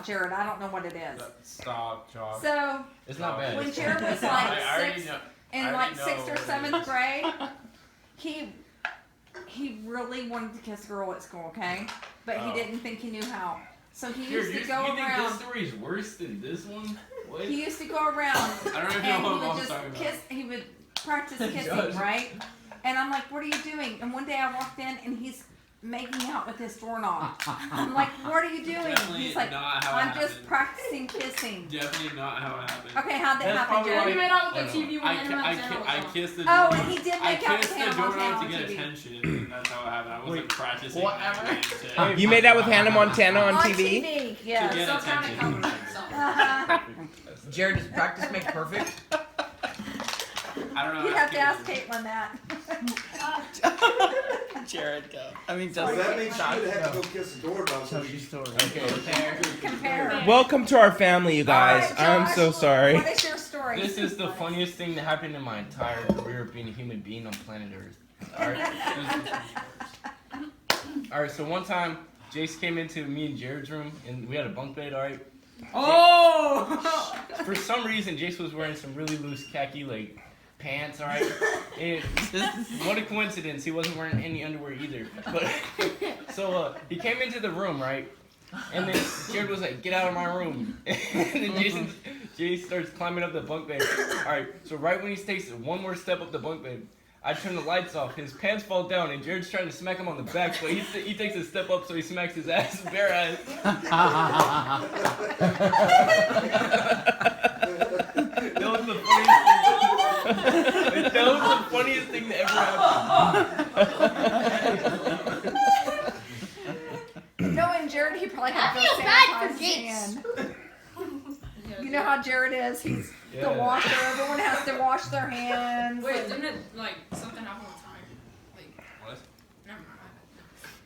Jared. I don't know what it is. Stop, Josh. So it's not bad. When Jared was like sixth or seventh grade, he really wanted to kiss a girl at school, okay? But he didn't think he knew how. So he used to go around. You think this story is worse than this one? What? He used to go around I don't know if you know what I'm talking about. He would practice kissing, right? And I'm like, what are you doing? And one day I walked in and he's making out with his doorknob. I'm like, what are you doing? Definitely He's like, I'm just practicing kissing. Definitely not how it happened. Okay, how'd that happen, Jared? You made out with the TV one I kissed the and he did make out with the Hannah doorknob Montana to get on TV. attention. That's how it happened. I wasn't practicing. Whatever. You made out with Hannah Montana on On TV? TV, yes. To get attention. Jared, does practice make perfect? I don't know. You'd have to ask Caitlin that. Jared, go. I mean, Well, just that makes you have to go kiss the doorbell. So she's story. Okay. Compare. Welcome to our family, you guys. All right, I'm Josh, so sorry. What is your story? This is the funniest thing that happened in my entire career of being a human being on planet Earth. Alright, so one time, Jace came into me and Jared's room, and we had a bunk bed, alright? Oh! For some reason, Jace was wearing some really loose khaki, like, pants, alright? And what a coincidence, he wasn't wearing any underwear either. But so he came into the room, right? And then Jared was like, get out of my room. And then Jace starts climbing up the bunk bed. Alright, so right when he takes one more step up the bunk bed, I turn the lights off, his pants fall down, and Jared's trying to smack him on the back, but he takes a step up so he smacks his ass, bare ass. That was the funniest thing. That was the funniest thing that ever happened. Knowing Jared, he probably had to go sanitize his hand. You know how Jared is. He's the washer. Everyone has to wash their hands. Wait, didn't it, like, something happen one time? Like, What? never mind.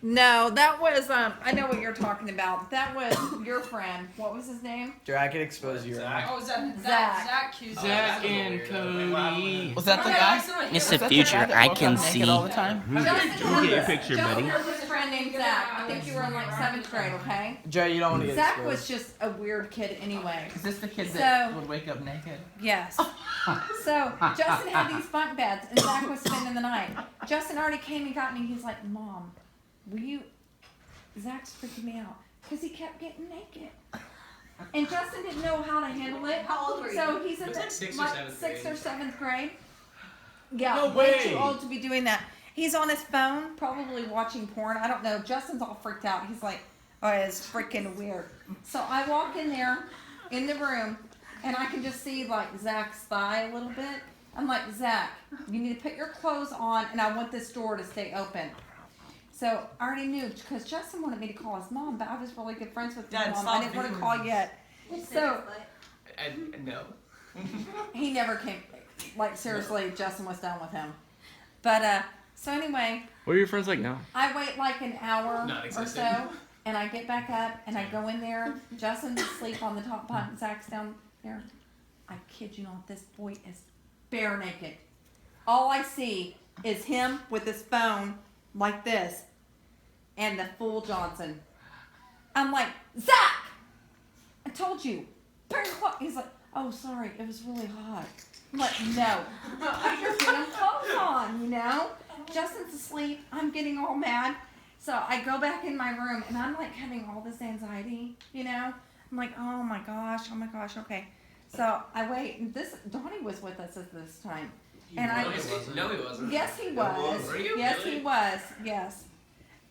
No, that was, I know what you're talking about. That was your friend. What was his name? Jared, I could expose you. Zach. Oh, Zach accused Zach and Cody. Was that the guy? It's the future. I can see. All the time? Justin Get your picture, buddy. has a friend named Zach. I think you were in like 7th grade, okay? Jared, you don't want to get Zach exposed. was just a weird kid anyway. Is this the kid that would wake up naked? Yes. So Justin had these bunk beds, and Zach was spending the night. Justin already came and got me. He's like, "Mom, will you?" Zach's freaking me out because he kept getting naked, and Justin didn't know how to handle it. How old were you? So he's in It was like 6th or 7th sixth or grade. 7th grade. Yeah, No way way. too old to be doing that. He's on his phone, probably watching porn. I don't know. Justin's all freaked out. He's like, "Oh, it's freaking weird." So I walk in there, in the room, and I can just see like Zach's thigh a little bit. I'm like, "Zach, you need to put your clothes on, and I want this door to stay open." So I already knew because Justin wanted me to call his mom, but I was really good friends with his Dad, mom. stop I didn't want to doing call yet. So No. he never came. Like seriously, Justin was done with him. But so anyway, What are your friends like now? I wait like an hour or Non-existent. so, and I get back up and I go in there. Justin's asleep on the top bunk. Zach's down there. I kid you not, this boy is bare naked. All I see is him with his phone like this, and the full Johnson. I'm like, Zach, I told you. Put your clothes. He's like, oh, sorry, it was really hot. I'm like, no, put your damn clothes on, you know? Justin's asleep. I'm getting all mad. So I go back in my room, and I'm like having all this anxiety, you know? I'm like, oh my gosh, okay. So I wait, and Donnie was with us at this time. And No, he wasn't. Yes, he was. Were you? Yes, Really? he was. Yes.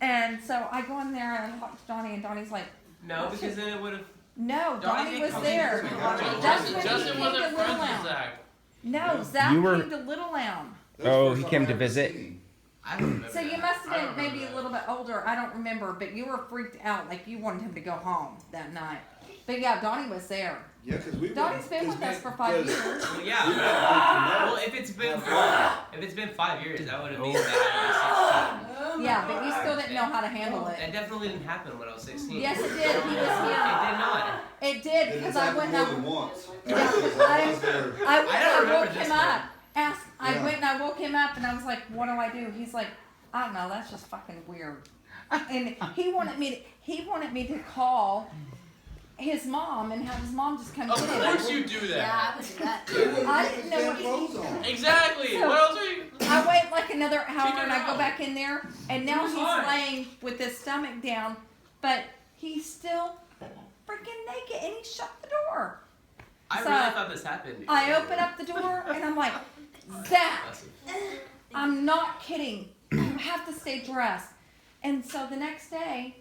And so I go in there and I talk to Donnie, and Donnie's like, No, because then it would have. no, Donnie didn't was come there. in. That's when he Justin came wasn't to friends Little with Lounge. Zach. No, Zach You were- came to Little Lounge. Oh, he came to visit? I don't remember. So you that. must have I been don't maybe remember a little bit older. I don't remember, but you were freaked out, like you wanted him to go home that night. But yeah, Donnie was there. Yeah, because we. Donnie's been with us for 5 years. Well, yeah. Well, if it's been 5 years, I would have been that Yeah, but you still didn't know how to handle at 16. it. That definitely didn't happen when I was 16. Yes, it did. He was It here. did not. It did It because has I happened went more and than once. Yeah, Because I was there. I went I and don't I remember woke this him one. up. I Yeah. went and I woke him up and I was like, what do I do? He's like, I don't know, that's just fucking weird. And he wanted me to call his mom and have his mom just come Of get him. course you do Yeah, that. I would do that. They wouldn't I put didn't know damn what he- clothes on. Exactly. So- What else are you? I wait like another hour Chicken and I go out. back in there, and now Who's he's on? laying with his stomach down, but he's still freaking naked, and he shut the door. I So, really thought this happened. I open up the door, and I'm like, Zach, I'm not kidding. You have to stay dressed. And so the next day,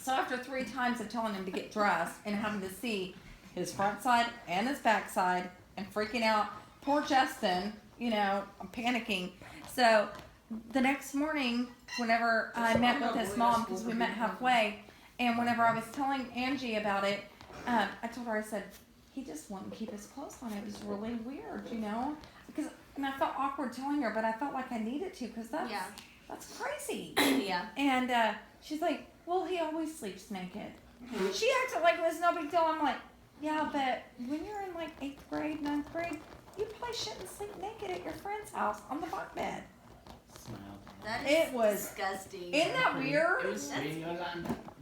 so after 3 times of telling him to get dressed and having to see his front side and his back side and freaking out, poor Justin, you know, I'm panicking. So the next morning, whenever I met with his mom, because we met halfway, and whenever I was telling Angie about it, I told her, I said, he just wouldn't keep his clothes on. It was really weird, you know? And I felt awkward telling her, but I felt like I needed to, because that's crazy. Yeah. And she's like, well, he always sleeps naked. She acted like it was no big deal. I'm like, yeah, but when you're in like 8th grade, 9th grade, you probably shouldn't sleep naked at your friend's house on the bunk bed. That is It was, disgusting. isn't that weird? It was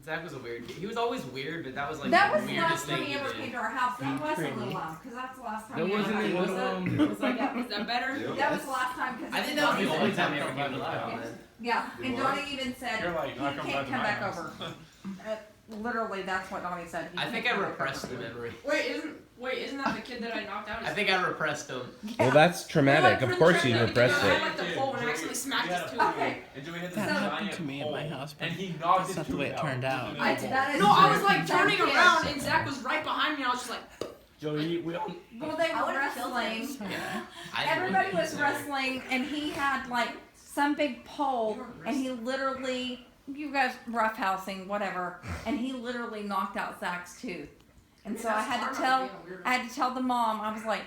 Zach was a weird kid. He was always weird, but that was like That the was the weirdest last time thing he he ever did. came to our house. That was a little while, because that's the last time That he ever wasn't came. it. Was that better? Yeah. That was the last time, because I think that was the Donnie only said- time he ever came to the house. Yeah, and Donnie even said, You're like, he not coming can't back to come my back house. over. Literally, that's what Donnie said. He I can't think I come back repressed over. the memory. Isn't that the kid that I knocked out? I think I repressed him. Well, that's traumatic. Of course you repressed I it. like the pole and accidentally smacked his tooth. Okay. And Joey hit this That giant happened to me at my hole, house, but and he knocked his that's not the way tooth it turned out. And I, then- that is No, I was true. like turning That kid- around and Zach was right behind me and I was just like, Joey, we all, Well, they I were would've killed him. wrestling. I Everybody wouldn't was say. wrestling, and he had like some big pole, and he literally, you guys roughhousing, whatever, and he literally knocked out Zach's tooth. And so I had to tell the mom, I was like,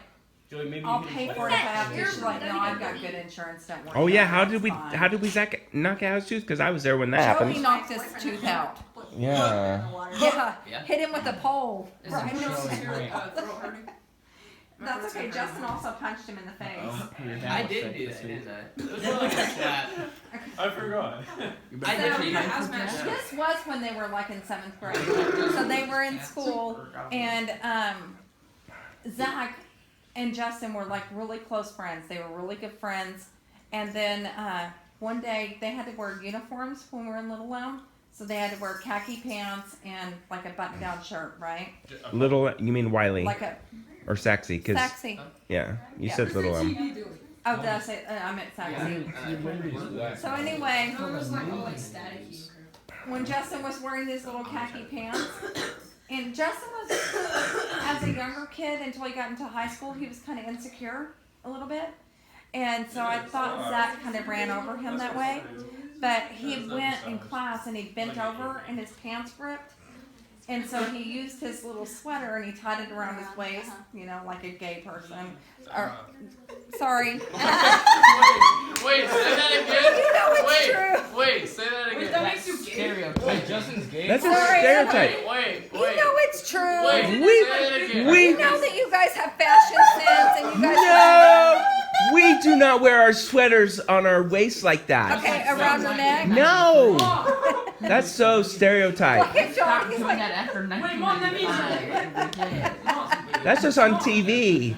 Joey, maybe I'll you pay hit for it his if I have to. You're She's like, right. no, I've got good insurance, don't worry. Oh yeah, about it, it's fine." how did we Zach knock out his tooth? Because I was there when that Joey happened. knocked his tooth out. Yeah. Yeah, Yeah. hit him with a pole. is Right. it just your throat hurting? That's okay. Justin also punched him in the face. I did do that, didn't I? It was more like a slap. I forgot. I So- did Need a hazmat suit. This was when they were like in 7th grade. So they were in school, and Zach and Justin were like really close friends. They were really good friends. And then one day they had to wear uniforms when we were in Little Elm. So they had to wear khaki pants and like a button-down shirt, right? Little, you mean Wiley Like a or Saxy? Because sexy. yeah, you Yeah. said Little M. Oh, did I say? I meant sexy. So anyway, No, it was like all like staticky. when Justin was wearing these little khaki pants, and Justin was, as a younger kid until he got into high school, he was kind of insecure a little bit. And so I thought Zach kind of ran over him that way. But he went in class and he bent over and his pants ripped. And so he used his little sweater and he tied it around his waist, you know, like a gay person. Or, sorry. Wait, say that again. You know it's true. Wait, say that Wait, again. that makes you gay. Wait, Justin's gay? That's a Sorry. stereotype. Wait. You know it's true. Wait, We- say it again. You know that you guys have fashion sense and you guys No, we do not wear our sweaters on our waist like that. Okay, around your neck. No, that's so stereotype. Look at John. He's like, after Wait, Mom, that means That's just on TV.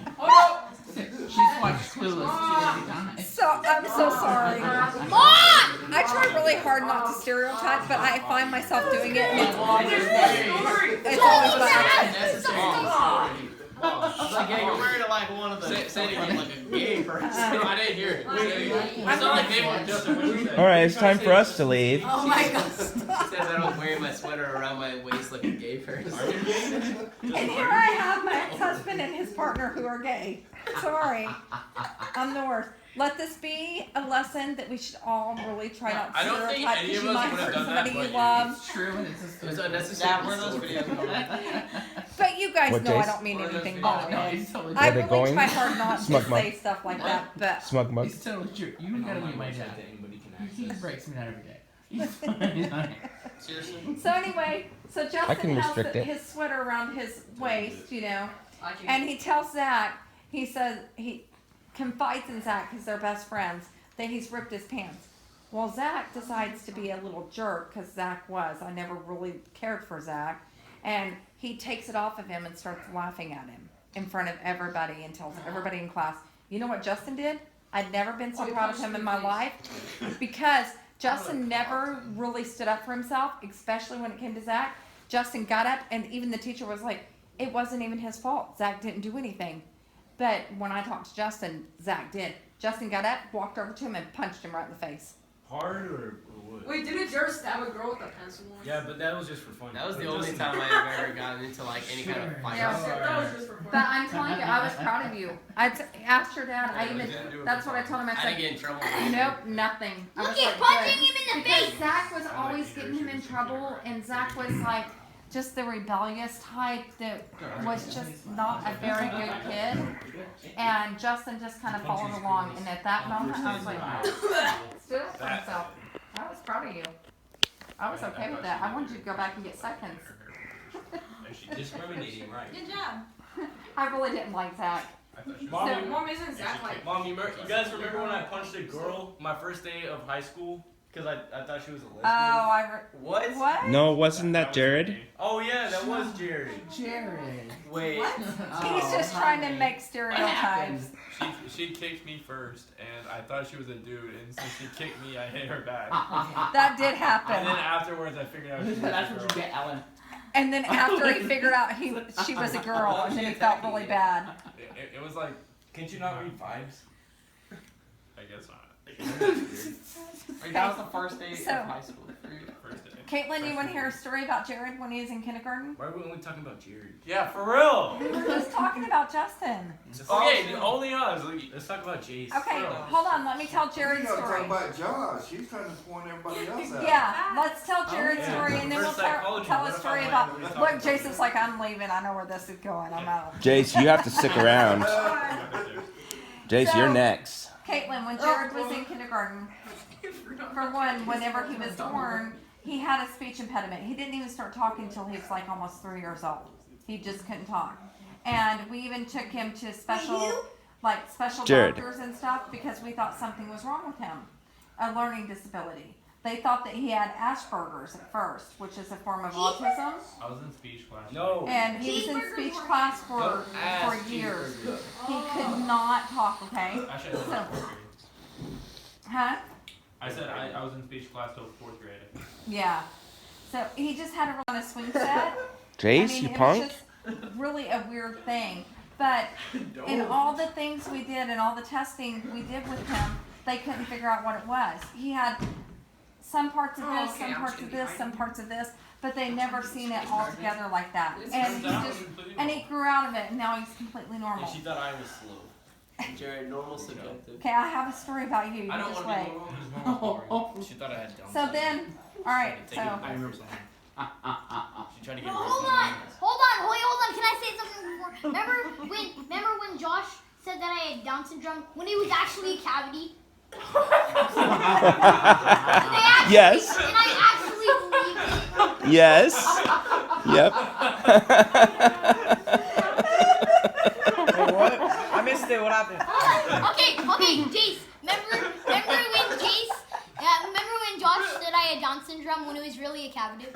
She's watched Clueless. so I'm so sorry. Mom! I try really hard not to stereotype, but I find myself doing it and it's always by accident. Like, yeah, you're wearing like one of the. Say it again. Like a gay person. I didn't hear it. Say it again. It's not like they want Justin. What you say? All right, it's time for us to leave. Oh my god. Says I was wearing my sweater around my waist like a gay person. And here I have my ex-husband and his partner who are gay. Sorry. I'm the worst. Let this be a lesson that we should all really try not to I don't think stereotype any because of you us might would have hurt done somebody that, you but you. love. True, and it's just It was unnecessary. that where those videos But you guys What, know I Jace? don't mean Where are those anything videos by no, it. he's totally I Were they really going? try hard not Smug to mug. say stuff like that, but Smug mug. He's totally true. You gotta be my dad. Anybody can He access. breaks me down every day. He's fine. Seriously? so anyway, so I Justin can has restrict it. his sweater around his waist, you know, and he tells Zach, he says he confides in Zach because they're best friends, that he's ripped his pants. Well, Zach decides to be a little jerk because Zach was. I never really cared for Zach. And he takes it off of him and starts laughing at him in front of everybody and tells everybody in class. You know what Justin did? I'd never been so proud of him in my life because Justin never really stood up for himself, especially when it came to Zach. Justin got up, and even the teacher was like, it wasn't even his fault. Zach didn't do anything. But when I talked to Justin, Zach did. Justin got up, walked over to him, and punched him right in the face. Hard or what? Wait, didn't Jared stab a girl with a pencil once? Yeah, but that was just for fun. That was the But only Justin- time I've ever gotten into like any kind of fight. Yeah. That was just for fun. But I'm telling you, I was proud of you. I asked your dad. I even. That's what I told him. I I didn't said, get in trouble. nope, nothing. I Look was at like, punching good. him in the Because face. Zach was always getting him in trouble, and Zach was like just the rebellious type that was just not a very good kid. And Justin just kind of followed along. And at that moment, I was like, stood up for himself. I was proud of you. I was okay with that. I wanted you to go back and get seconds. She's discriminating, right? Good job. I really didn't like Zach. Mom, Mom isn't Zach like. Mom, you guys remember when I punched a girl my first day of high school? Because I thought she was a lesbian. Oh, What? what? No, wasn't that Jared? Oh yeah, that was Jared. Jared. Wait. He's just trying to make stereotypes. She kicked me first, and I thought she was a dude, and since she kicked me, I hit her back. That did And then happen. afterwards, I figured out she was a That's what girl. you get, Ellen. And then after he figured out she was a girl, and then he felt really bad. It was like, Can't you not read vibes? I guess not. That was the first day So- of high school for you. First day. Caitlin, you want to hear a story about Jared when he was in kindergarten? Why are we only talking about Jared? Yeah, for real. We were just talking about Justin. Okay, only us. Let's talk about Jace. Okay, hold on. Let me tell You Jared's gotta talk story. about Josh. He's trying to point everybody else out. Yeah, let's tell Jared's yeah. story, and then we'll Reverse psychology. tell a What if story I about. like Look, Jason's like, I'm leaving. I know where this is going. I'm out. Jace, you have to stick around. Jace, you're next. Caitlin, when Jared was in kindergarten, for one, whenever he was born, he had a speech impediment. He didn't even start talking until he was like almost 3 years old. He just couldn't talk. And we even took him to special Jared. doctors and stuff because we thought something was wrong with him, a learning disability. They thought that he had Asperger's at first, which is a form of autism. I was in speech class. No. And he was in speech class for years. He could not talk, okay? I should have So- said fourth grade. Huh? I said I was in speech class till fourth grade. Yeah. So he just had to run a swing set. Jace, you it punk? was just really a weird thing. But in all the things we did and all the testing we did with him, they couldn't figure out what it was. He had some parts of this, some parts of this, some parts of this, but they never seen it all together like that. And he grew out of it, and now he's completely normal. And she thought I was slow. Jared, normal subjective. Okay, I have a story about you. You I don't just want wait. to be normal. She thought I had Down So syndrome. then, all right. So I remember something. She tried to get No, rid of hold me. on. Hold on. Can I say something before? Remember when Josh said that I had Down syndrome when it was actually a cavity? Yes. And I actually believed it. Yes. Yep. What? I missed it. What happened? Okay, Jace. Remember when Josh said I had Down syndrome when it was really a cavity?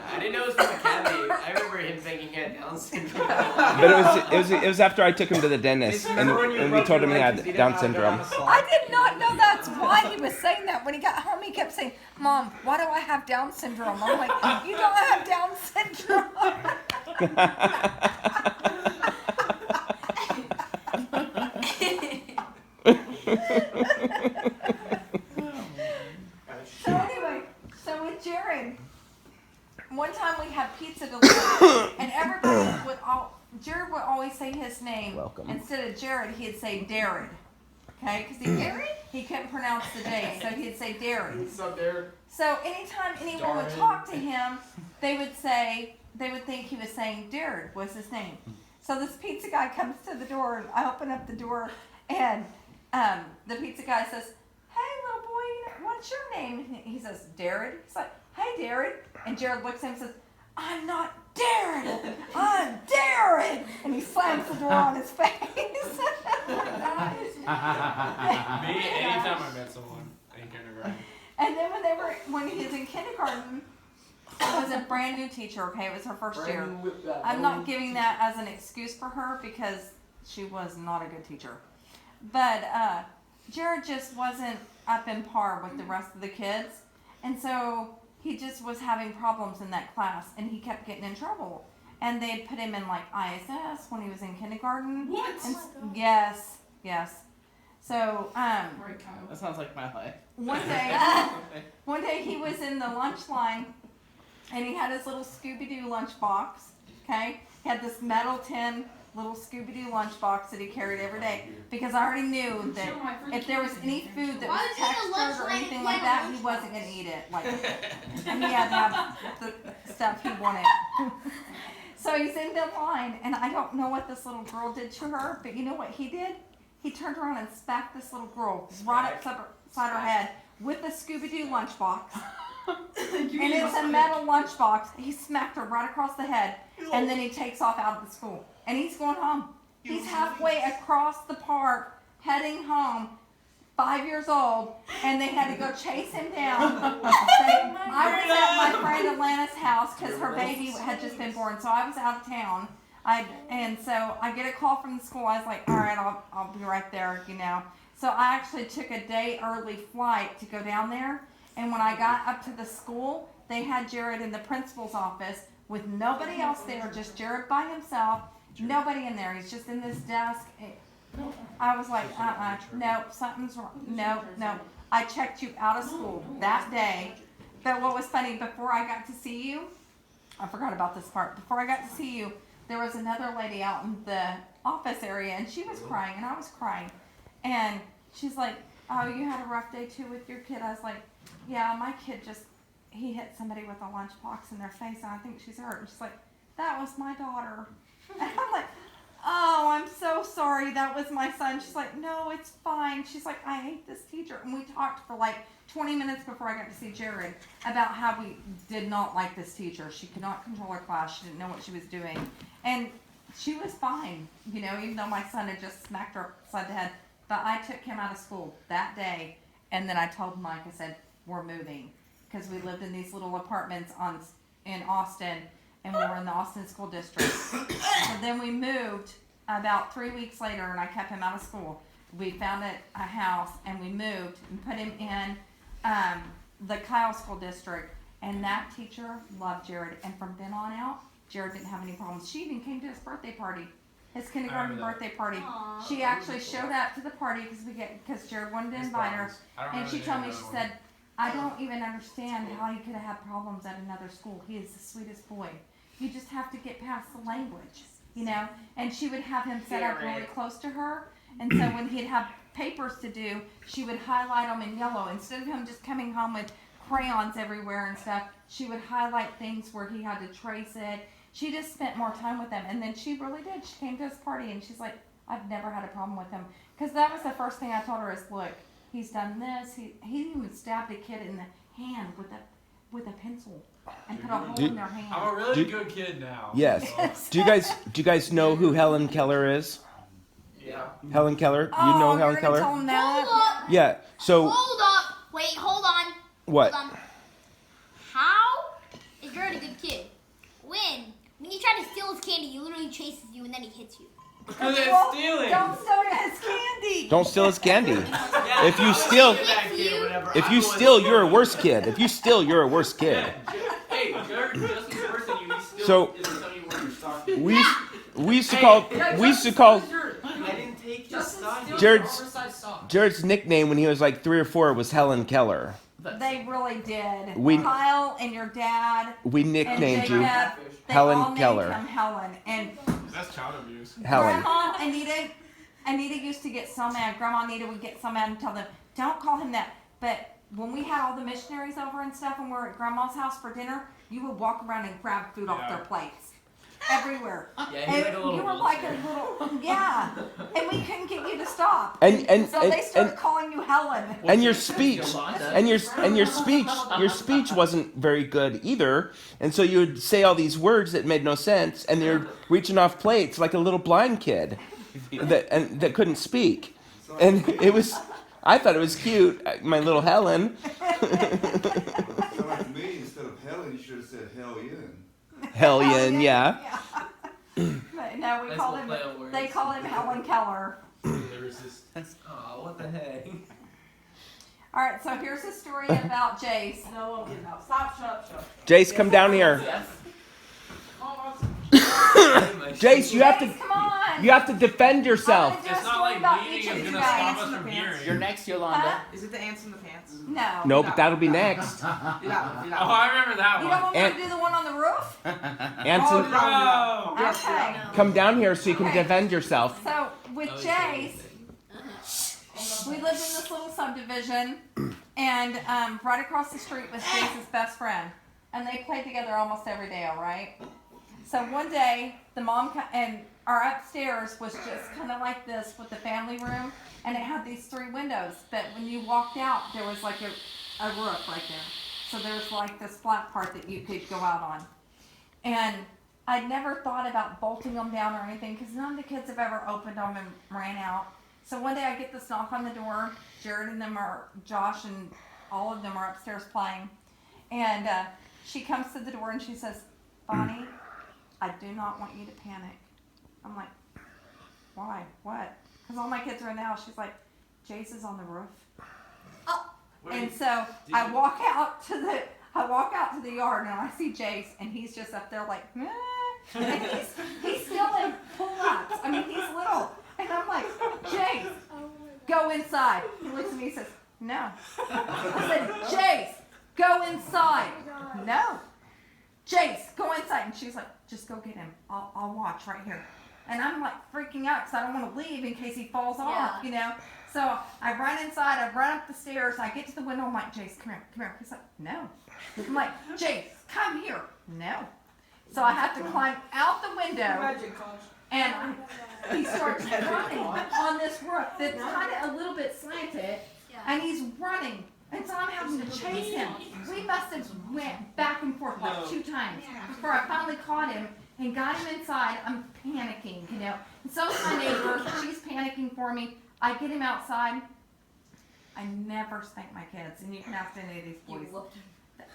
I didn't know it was from a cavity. I remember him thinking he had Down syndrome. But it was after I took him to the dentist and we told him he had Down syndrome. I did not know that's why he was saying that. When he got home, he kept saying, "Mom, why do I have Down syndrome?" I'm like, "You don't have Down syndrome." So anyway, so with Jared, one time we had pizza delivered, and everybody would Jared would always say his name. Welcome. Instead of Jared, he'd say Darren. Okay, because he couldn't pronounce the J, so he'd say Darren. What's up, Jared? So anytime anyone would talk to him, they would think he was saying Jared was his name. So this pizza guy comes to the door, and I open up the door, and the pizza guy says, "Hey, little boy, what's your name?" And he says, "Jared." He's like, "Hey, Jared." And Jared looks at him and says, "I'm not Darren, I'm Darren." And he slams the door on his face. Me, anytime I met someone in kindergarten. And then when he was in kindergarten, it was a brand new teacher. Okay, it was her first year. I'm not giving that as an excuse for her because she was not a good teacher. But Jared just wasn't up in par with the rest of the kids, and so he just was having problems in that class, and he kept getting in trouble. And they put him in like ISS when he was in kindergarten. What? Yes. So Alright, Kyle. That sounds like my life. one day he was in the lunch line, and he had his little Scooby-Doo lunch box. Okay, he had this metal tin little Scooby-Doo lunch box that he carried every day because I already knew that if there was any food that was textured or anything like that, he wasn't gonna eat it. Like, and he had to have the stuff he wanted. So he's in the line, and I don't know what this little girl did to her, but you know what he did? He turned around and smacked this little girl right upside her head with the Scooby-Doo lunchbox. And it's a metal lunchbox. He smacked her right across the head, and then he takes off out of the school. And he's going home. He's halfway across the park, heading home, 5 years old, and they had to go chase him down. I was at my friend Atlanta's house because her baby had just been born, so I was out of town. And so I get a call from the school. I was like, all right, I'll be right there, you know. So I actually took a day early flight to go down there. And when I got up to the school, they had Jared in the principal's office with nobody else there, just Jared by himself. Nobody in there. He's just in this desk. I was like, no, something's wrong. No. I checked you out of school that day. But what was funny, before I got to see you, I forgot about this part. Before I got to see you, there was another lady out in the office area, and she was crying, and I was crying. And she's like, oh, you had a rough day too with your kid? I was like, yeah, my kid he hit somebody with a lunchbox in their face, and I think she's hurt. And she's like, that was my daughter. And I'm like, oh, I'm so sorry, that was my son. She's like, no, it's fine. She's like, I hate this teacher. And we talked for like 20 minutes before I got to see Jared about how we did not like this teacher. She could not control her class. She didn't know what she was doing. And she was fine, you know, even though my son had just smacked her upside the head. But I took him out of school that day, and then I told Mike, I said, we're moving. Because we lived in these little apartments in Austin, and we were in the Austin School District. So then we moved about 3 weeks later, and I kept him out of school. We found a house, and we moved and put him in the Kyle School District. And that teacher loved Jared. And from then on out, Jared didn't have any problems. She even came to his birthday party, his kindergarten birthday party. Aww. She actually showed up to the party because Jared wanted to invite her. And she told me, she said, I don't even understand how he could have had problems at another school. He is the sweetest boy. You just have to get past the language, you know? And she would have him set up really close to her. And so when he'd have papers to do, she would highlight them in yellow. Instead of him just coming home with crayons everywhere and stuff, she would highlight things where he had to trace it. She just spent more time with him. And then she really did. She came to his party and she's like, I've never had a problem with him. Because that was the first thing I told her is, look, he's done this. He even stabbed a kid in the hand with a pencil and put a hole in their hand. I'm a really good kid now. Yes. Do you guys know who Helen Keller is? Yeah. Helen Keller? Oh, You know you're Helen gonna Keller? tell him that? Hold up. Yeah. So Hold up. Wait, hold on. what? Hold on. How is Jared a good kid? When you try to steal his candy, he literally chases you and then he hits you. Because it's Well, stealing. Don't steal his candy. Don't steal his candy. Yeah, If you steal, that kid or whatever, if I'm you the one steal, that you're a stole worse kid. If you steal, you're a worse kid. Hey, Jared, Justin's worse than you. He still So- isn't telling you where you're stalking. We used to call I didn't take your stock. Jared's nickname when he was like 3 or 4 was Helen Keller. They really did. We- Kyle and your dad We and nicknamed Jacob, you they Helen all named Keller. him Helen. And That's child abuse. Helen. Grandma Anita used to get so mad. Grandma Anita would get so mad and tell them, don't call him that. But when we had all the missionaries over and stuff and we were at Grandma's house for dinner, you would walk around and grab food off their plates. Everywhere. Yeah, he's like a little you were like a vulture. little, yeah. And we couldn't get you to stop. And So they started calling you Helen. and your speech and your speech wasn't very good either, and so you would say all these words that made no sense, and you're reaching off plates like a little blind kid that couldn't speak, and it was I thought it was cute. My little Helen. So like to me, instead of Helen, you should have said Hellion. Hellion, yeah. But no, we Nice call little him. play on words. They call him Helen Keller. The resistance. Oh, what the heck? All right, so here's a story about Jace. No, I'm getting out. Stop, shut up, shut up. Jace, come down here. Jace, you have to. Jace, come on. You have to defend yourself. There's a It's not story like about bleeding each of is you gonna guys. stop us from hearing. You're next, Yolanda. Huh? Is it the ants in the pants? No. No, but that'll be next. Do that one, do Oh, that one. I remember that You one. don't want me And- to do the one on the roof? Anson, Oh, no. Okay. come down here so you can Okay. defend yourself. So with Oh, Jace, we lived in this little subdivision, and right across the street was Jace's best friend, and they played together almost every day. All right. So one day, the mom and our upstairs was just kind of like this with the family room, and it had these 3 windows. But when you walked out, there was like a roof right there. So there's like this flat part that you could go out on. And I'd never thought about bolting them down or anything because none of the kids have ever opened them and ran out. So one day I get this knock on the door. Jared and them are, Josh and all of them are upstairs playing. And she comes to the door and she says, Bonnie, I do not want you to panic. I'm like, why? What? Because all my kids are in the house. She's like, Jace is on the roof. And so I walk out to the yard and I see Jace and he's just up there like, meh. And he's still in pull-ups. I mean, he's little. And I'm like, Jace, go inside. He looks at me and says, no. I said, Jace, go inside. No. Jace, go inside. And she's like, just go get him. I'll watch right here. And I'm like freaking out because I don't want to leave in case he falls off, you know. So I run inside, I run up the stairs, I get to the window, I'm like, Jace, come here. He's like, no. I'm like, Jace, come here. No. So I have to climb out the window, Magic, coach. and he starts running on this roof that's kind of a little bit slanted, and he's running. And so I'm having to chase him. We must have went back and forth like 2 times before I finally caught him and got him inside. I'm panicking, you know. And so is my neighbor. She's panicking for me. I get him outside. I never spank my kids, and you can ask any of these boys.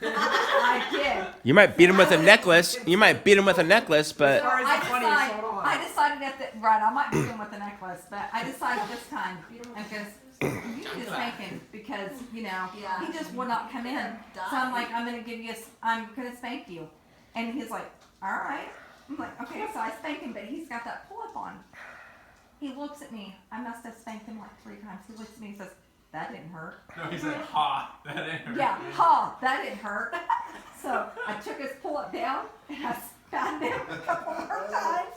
I did. You might beat him with a necklace. You might beat him with a necklace, but So Sorry, it's the funniest, hold on. I decided I might beat him with a necklace, but I decided this time, because you need to spank him because, you know, he just would not come in. So I'm like, I'm gonna spank you. And he's like, all right. I'm like, okay, so I spank him, but he's got that pull-up on. He looks at me. I must have spanked him like 3 times. He looks at me and says, that didn't hurt. No, he said, ha, that didn't hurt. Yeah, ha, that didn't hurt. So I took his pull-up down and I spat him a couple more times.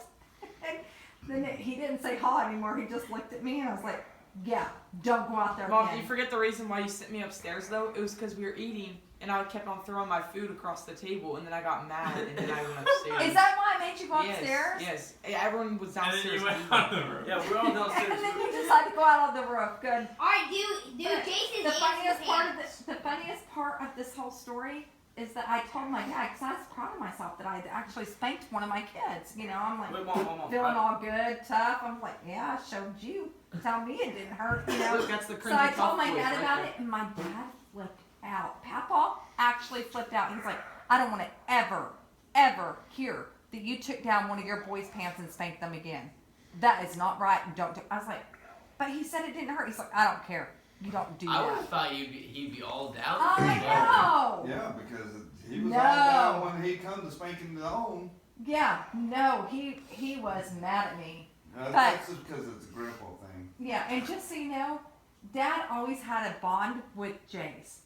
And then he didn't say ha anymore. He just looked at me and I was like, yeah, don't go out there Mom, again. you forget the reason why you sent me upstairs though? It was because we were eating and I kept on throwing my food across the table and then I got mad and then I went upstairs. Is that why I made you go Yes, upstairs? yes. Everyone was And then downstairs. you went eating. on the roof. Yeah, we're all And downstairs. then you decided to go out on the roof. Good. Alright, dude, But Jason's the funniest ants part in of the pants. the funniest part of this whole story is that I told my dad, because I was proud of myself that I had actually spanked one of my kids. You know, I'm like Wait, Mom. feeling all good, tough. I'm like, yeah, I showed you. Tell me it didn't hurt. You know. Look, that's the So cringy I tough told my boys dad right about there. it, and my dad flipped out. Papa actually flipped out. He's like, I don't want to ever hear that you took down one of your boys' pants and spanked them again. That is not right. And don't do. I was like, but he said it didn't hurt. He's like, I don't care. You don't do I would that. have thought he'd be all down. I know. Yeah, because he was No. all down when he come to spanking his own. Yeah, no, he was mad at me. That's just because it's a grandpa thing. Yeah, and just so you know, Dad always had a bond with Jace.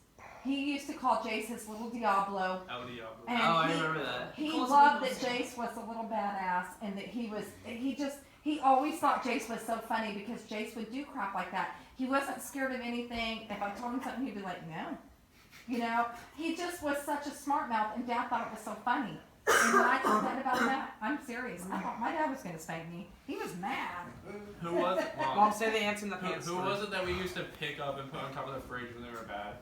He used to call Jace his little Diablo, El Diablo. and Oh, I remember that. he Calls loved him that Jace was a little badass, and that he always thought Jace was so funny because Jace would do crap like that. He wasn't scared of anything. If I told him something, he'd be like, no. You know, he just was such a smart mouth, and Dad thought it was so funny. And when I told Dad about that, I'm serious. I thought my dad was going to spank me. He was mad. Who was it? Mom, say the ants in the pants. Who was it that we used to pick up and put on top of the fridge when they were bad?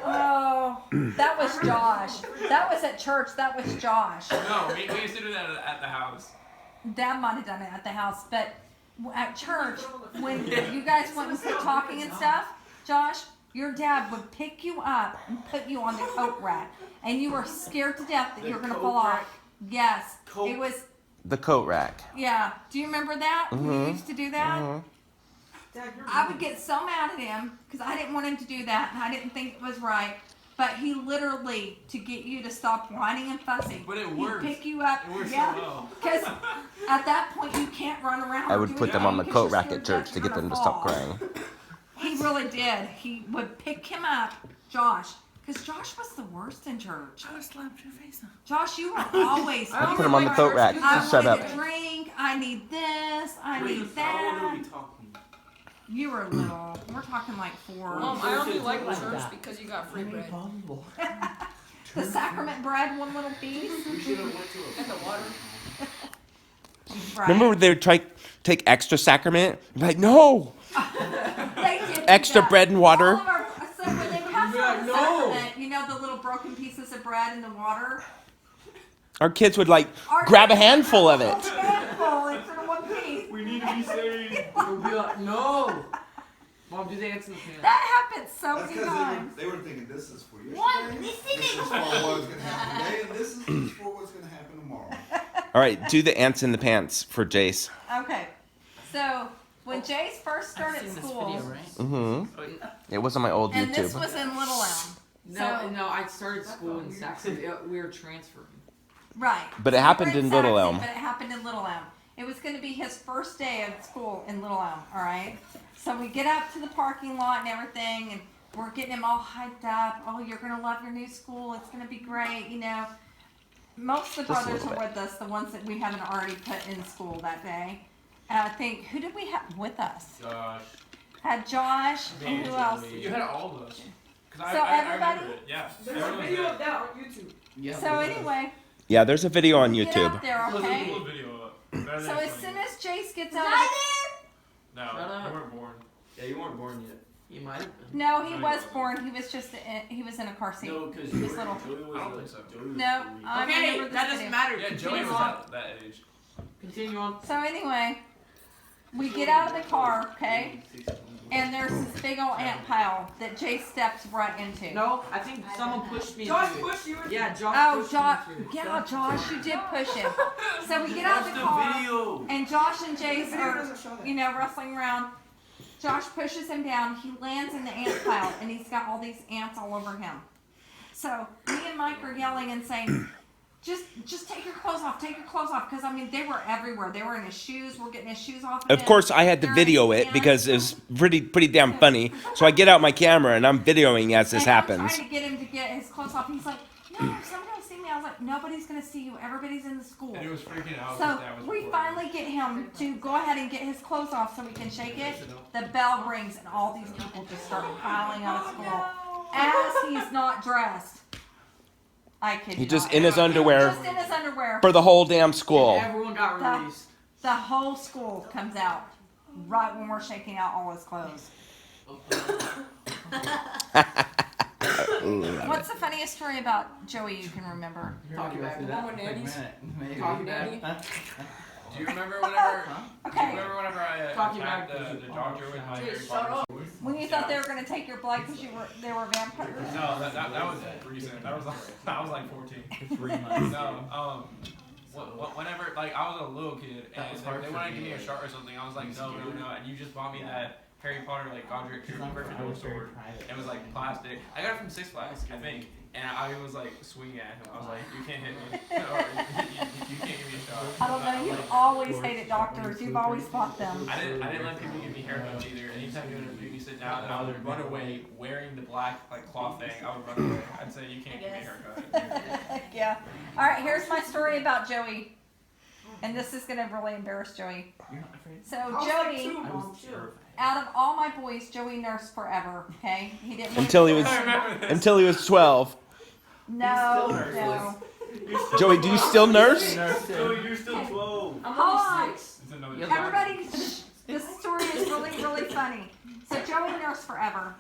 Oh, that was Josh. That was at church. That was Josh. No, we used to do that at the house. Dad might have done it at the house, but at church, when you guys went and quit talking and stuff, Josh, your dad would pick you up and put you on the coat rack, and you were scared to death that you were gonna fall off. Yes, it was. The coat rack. Yeah. Do you remember that? When you used to do that? Dad, you're I would get so mad at him because I didn't want him to do that, and I didn't think it was right. But he literally, to get you to stop whining and fussing, But it he'd works. pick you up. It works so Yeah. well. Because at that point you can't run around. I or would do put them on the anything coat because rack you're at scared church that to you're get them to gonna stop fall. crying. He really did. He would pick him up, Josh, because Josh was the worst in church. I slapped your face off. Josh, you were always. I put him on the coat rack. I Shut wanted up. a drink. I need this. I need that. You were little. We're talking like 4. I only like like church that. because you got free bread Possible. The sacrament bread, one little piece. We should have went to and the water. Right. Remember when they would take extra sacrament? You'd be like, no! They did do Extra that. bread and water. All of our, so when they pass You'd be out like, the "No." sacrament, you know the little broken pieces of bread in the water? Our kids would Our grab a kids would handful of grab it. a handful instead of one piece. We need to be saved. You'll be like, no. Mom, do the X in the pan. That happened so That's many because times. they were thinking this is for yesterday. One, this This is thing for what's gonna happen today, and this is for what's gonna happen tomorrow. All right, do the ants in the pants for Jace. Okay. So when Jace first started I've seen school, this video, right? Mm-hmm. It was on my old and this YouTube. was in Little Elm. No, I started school in Saxon. We were transferring. Right. But it So happened we're in Little Saxon, Elm. But it happened in Little Elm. It was going to be his first day of school in Little Elm, all right? So we get up to the parking lot and everything, and we're getting him all hyped up. Oh, you're going to love your new school. It's going to be great, you know. Most of the Just a brothers little are with us, the ones that we haven't already put in school that day. And I think, who did we have with us? Gosh. Had Josh, and who else? You had all of us. 'Cause So I everybody- remember it. Yeah. There's a everyone video did. of that on YouTube. Yeah. So anyway, Yeah, there's a video on we get YouTube. up there, There's a okay? cool video up. Better So than as funny. soon as Jace gets Is out of I No, Shut up. you weren't born. Yeah, you weren't born yet. You might have been. No, he was born. He was just he was in a car seat. No, because He was little. Joey was I don't think so. Joey was No, 3. I Okay, remember this that doesn't video. matter. Yeah, Joey Continue was on. at that age. Continue on. So anyway, we get out of the car, okay, and there's this big old ant pile that Jay steps right into. No, I think someone pushed me. Josh into it. pushed you. Yeah, Josh Oh, pushed Josh, me. into it. yeah, Josh, you did push him. So we get out of the car, video. and Josh and Jace Video are, doesn't show that. you know, wrestling around. Josh pushes him down. He lands in the ant pile, and he's got all these ants all over him. So me and Mike are yelling and saying, just take your clothes off, because I mean they were everywhere. They were in his shoes. We're getting his shoes off. Of him. course, I had to They're video in it his because it pants. was pretty damn funny. So I get out my camera and I'm videoing as this And I'm happens. trying to get him to get his clothes off. He's like, no, somebody's gonna see me. I was like, nobody's gonna see you. Everybody's in the school. And he was freaking out. So his dad was we recording. finally get him to go ahead and get his clothes off so we can shake it. The bell rings and all these people just start piling out of school as he's not dressed. I kid you He just not. in his underwear Just in his underwear. for the whole damn school. Everyone got released. The whole school comes out right when we're shaking out all his clothes. What's the funniest story about Joey you can remember? Talking back. The one with Nanny's. Talking daddy. Do you remember whenever? Do you Okay. remember whenever I Talking attacked back. the doctor with my Harry Shut Potter up. sword? When you thought they were going to take your blood because they were vampires? No, that was recent. That was like 14. 3 months. No, whenever like I was a little kid That and was hard they for wanted to me, give me a like, shot or something, I was like no, and you just bought me that Harry Potter like Godric Gryffindor sword. It was like plastic. I got it from Six Flags, I think, and I was like swinging at him. I was like, you can't hit me, or you can't give me a shot. I don't know. You've always hated doctors. You've always fought them. I didn't let people give me haircuts either. Anytime you would make me sit down, and I would run away wearing the black like cloth thing. I would run away. I'd say you can't give me a haircut. Yeah. All right, here's my story about Joey. And this is going to really embarrass Joey. You're not afraid? So I was like Joey, 2, I Mom, was too. terrified. out of all my boys, Joey nursed forever, okay? He didn't want Until he to- was I remember this. until he was 12. No, He's still no. Joey, do you still nurse? You're still 12. I'm Hold only on. 6. It's another Yeah, shot. Everybody, this story is really, really funny. So Joey nursed forever.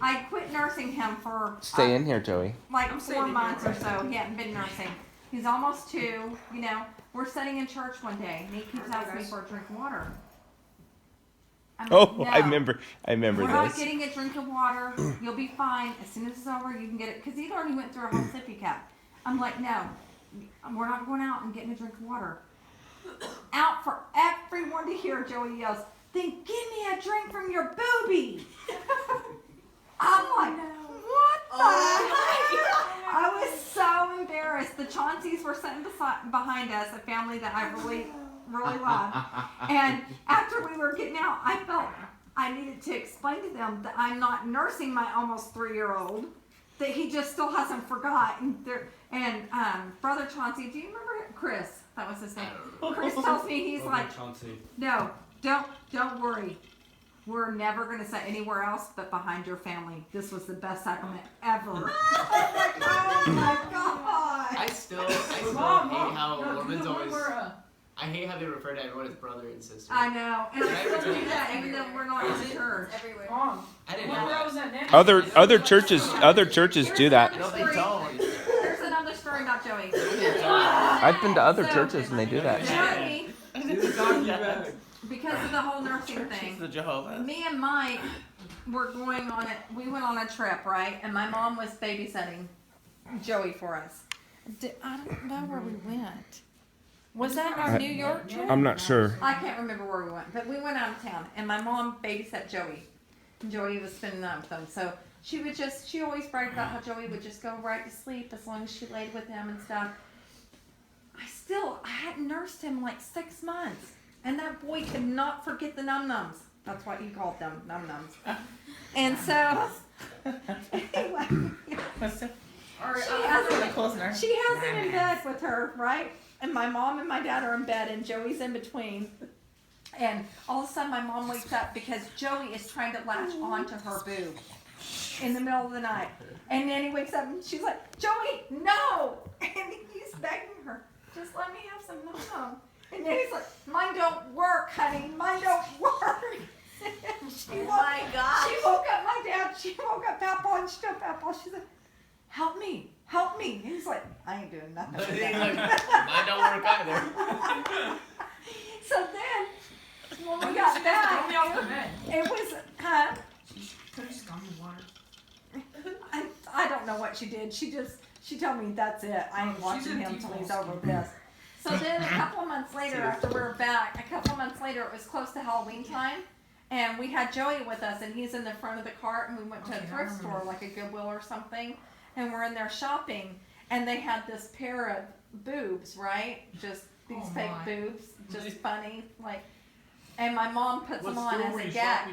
I quit nursing him for Stay in here, Joey. like I'm 4 saying months you're or so. He hadn't been nursing. He's almost 2. You know, we're sitting in church one day, and he keeps asking me for a drink of water. I'm Oh, like, no. I remember We're not this. getting a drink of water. You'll be fine. As soon as it's over, you can get it. Because he'd already went through a whole sippy cup. I'm like, no, we're not going out and getting a drink of water. Out for everyone to hear, Joey yells, then give me a drink from your boobie. I'm like, what the heck? I was so embarrassed. The Chaunceys were sitting behind us, a family that I really love. And after we were getting out, I felt I needed to explain to them that I'm not nursing my almost 3-year-old, that he just still hasn't forgotten. And Brother Chauncey, do you remember Chris? That was his name. Chris tells me, he's like, no, don't worry. We're never going to sit anywhere else but behind your family. This was the best sacrament ever. I'm like, oh my God. I still hate how Mormons always. I hate how they refer to everyone as brother and sister. I know, and I still do that even though we're not in church. Everywhere. I didn't know that. Other churches do that. No, they don't. There's another story about Joey. I've been to other churches and they do that. Joey, because of the whole nursing thing, The Jehovah. me and Mike were going on it. We went on a trip, right? And my mom was babysitting Joey for us. I don't know where we went. Was that our New York trip? I'm not sure. I can't remember where we went, but we went out of town, and my mom babysat Joey. And Joey was spending the night with them, so she always bragged about how Joey would just go right to sleep as long as she laid with him and stuff. I hadn't nursed him like 6 months, and that boy could not forget the num-nums. That's what he called them, num-nums. And so, anyway, she has him in bed with her, right? And my mom and my dad are in bed, and Joey's in between. And all of a sudden, my mom wakes up because Joey is trying to latch onto her boob in the middle of the night. And then he wakes up, and she's like, Joey, no! And he's begging her, just let me have some num-num. And then he's like, mine don't work, honey, mine don't work. She woke up my dad, she woke up Papa, and she told Papa, she said, help me. And he's like, I ain't doing nothing. Mine don't work either. So then, when we got back, it was, I don't know what she did. She told me that's it. I ain't watching him until he's over this. So then a couple of months later, after we were back, it was close to Halloween time, and we had Joey with us, and he's in the front of the cart, and we went to a thrift store, like a Goodwill or something, and we're in there shopping, and they had this pair of boobs, right? Just these fake boobs, just funny, like. And my mom puts them on as a gag.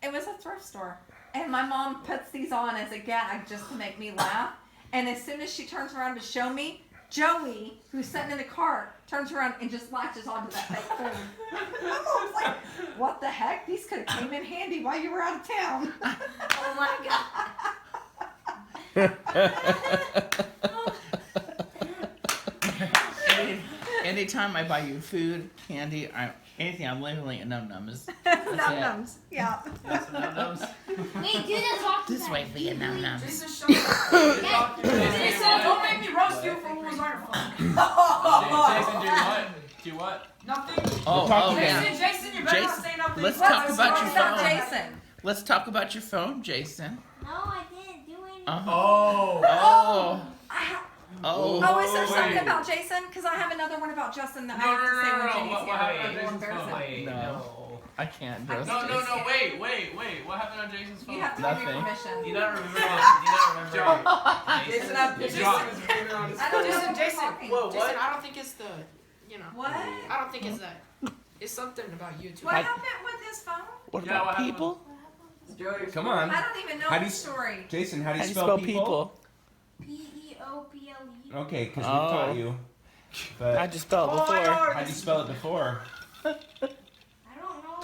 It was a thrift store. And my mom puts these on as a gag just to make me laugh. And as soon as she turns around to show me, Joey, who's sitting in the cart, turns around and just latches onto that fake boob. My mom's like, what the heck? These could have came in handy while you were out of town. Oh my God. Anytime I buy you food, candy, anything, I'm labeling it num-nums. Num-nums, yeah. That's num-nums. Wait, do the talk This way for your num-nums. Jason, shut up. Jason, don't make me roast you for what was on your phone. Jason, do what? Nothing. Oh, Jason, you better not say nothing. Let's talk about your Stop, phone. Jason. Let's talk about your phone, Jason. No, I didn't do anything. Oh, Oh, is there something about Jason? Because I have another one about Justin that I have to say when Jenny's here. Or embarrassing. No. I can't. Roast No, Jason. wait. What happened on Jason's phone? You have to give me Nothing. permission. You don't remember. Jason, I Jason was blaming on his I don't know phone. who you're talking. Whoa, Jason, what? I don't think it's the, What? I don't think it's that. It's something about you too. What happened with his phone? What Yeah, about what happened? people? Joey, Come on. I don't even know How do the you- story. Jason, how do How you do you spell spell people? People. Okay, because we Oh. taught you. I But just spelled it before. how do you spell it before? I don't know.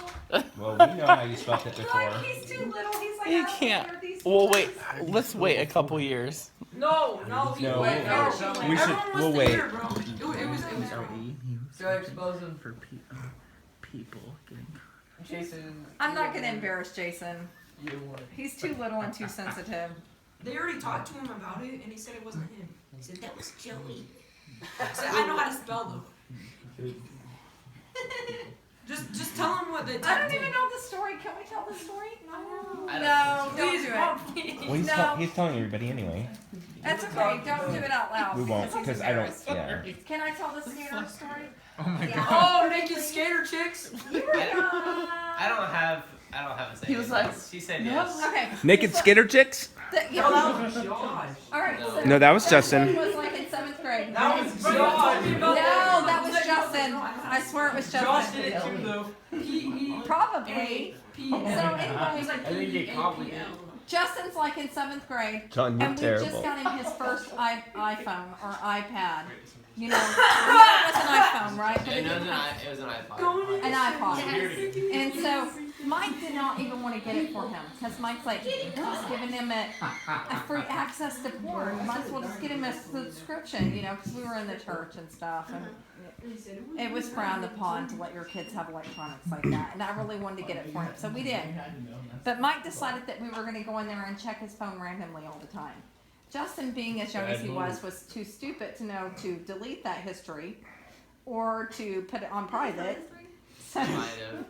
Well, we know how you spelled it before. Like, he's too little. He's like, You I don't can't. hear these Well, words. wait. Let's wait a couple years. No, No, wait, we no. should- Everyone was we'll wait. there, bro. It was so explosive. For people getting. Jason. I'm not going to embarrass Jason. You would. He's too little and too sensitive. They already talked to him about it, and he said it wasn't him. He said that was Joey. I said I know how to spell them. Just tell him what they did. I don't even know the story. Can we tell the story? I No, don't Please, do Mom, it. please. Well, No. he's telling everybody anyway. That's okay. Don't do it out loud. We won't he's because I don't. embarrassed. Yeah. Can I tell the skater story? Oh my Yeah. Oh, naked skater chicks. I don't have a say. He was like, She said no. yes. Okay. Naked skater chicks? Yeah. Oh, Josh. All right. No. So No, that was Justin. was like in 7th grade. That was Josh. No, that was Justin. I swear it was Josh did Justin. it too, though. P-E. Probably. P. So anyway, I think it complicated. Justin's like in 7th grade. John, you're And we just terrible. got him his first iPhone or iPad. You know, it was an iPhone, right? But It it was didn't an, have it was an iPod. an iPod. And so Mike did not even want to get it for him because Mike's like, you're just giving him a free access to porn. You might as well just get him a subscription, you know, because we were in the church and stuff. And it was frowned upon to let your kids have electronics like that. And I really wanted to get it for him. So we did. But Mike decided that we were going to go in there and check his phone randomly all the time. Justin, being as young as he was too stupid to know to delete that history or to put it on private. So, Might have.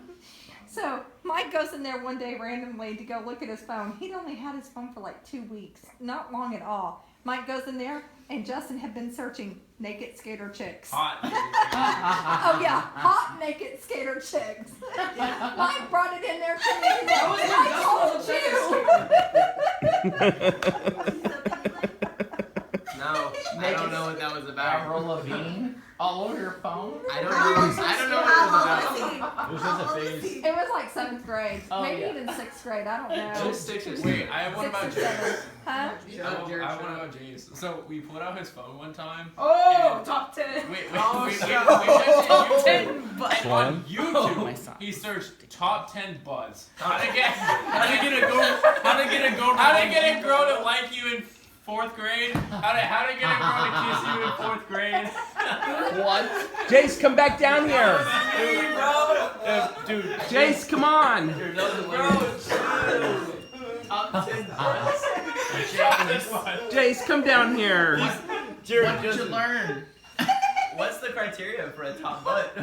so Mike goes in there one day randomly to go look at his phone. He'd only had his phone for like 2 weeks, not long at all. Mike goes in there, and Justin had been searching naked skater chicks. Hot. Oh yeah, hot naked skater chicks. Mike brought it in there to me. I told you. No, I don't know what that was about. Avril Lavigne all over your phone. I don't know what it was about. It was just a phase. It was like 7th grade, Oh, maybe yeah. even 6th grade. I don't know. Just 6 or 7. Wait, I have one 6 about or James. 7. Huh? I have one about James. So we pulled out his phone one time. Oh, top 10. Wait, Oh, wait, shut top 10 And on YouTube, he searched top 10 butts. How to get a girl to like you in 4th grade? How to get a girl to kiss you in 4th grade? What? Jace, come back down here. Dude, Jace, come on. Top 10 butts. Jace, come down here. What did you learn? What's the criteria for a top butt?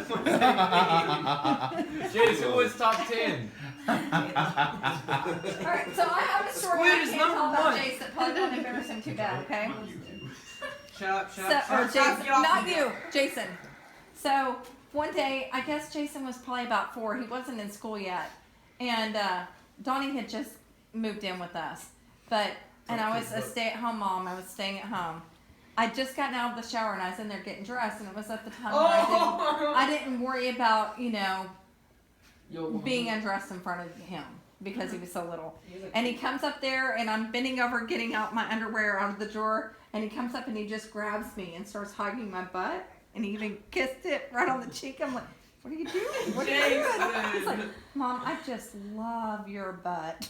Jace, who was top 10? Alright, so I have a story Squid I is can't tell number about one. Jace that probably won't embarrass him too bad, okay? Shut up, So, or Jason, not you, Jason. So one day, I guess Jason was probably about 4. He wasn't in school yet, and Donnie had just moved in with us. And I was a stay-at-home mom. I was staying at home. I'd just gotten out of the shower and I was in there getting dressed, and it was at the time where I didn't worry about, you know, being undressed in front of him because he was so little. And he comes up there, and I'm bending over getting out my underwear out of the drawer, and he comes up and he just grabs me and starts hugging my butt, and he even kissed it right on the cheek. I'm like, what are you doing? What are you doing? He's like, Mom, I just love your butt.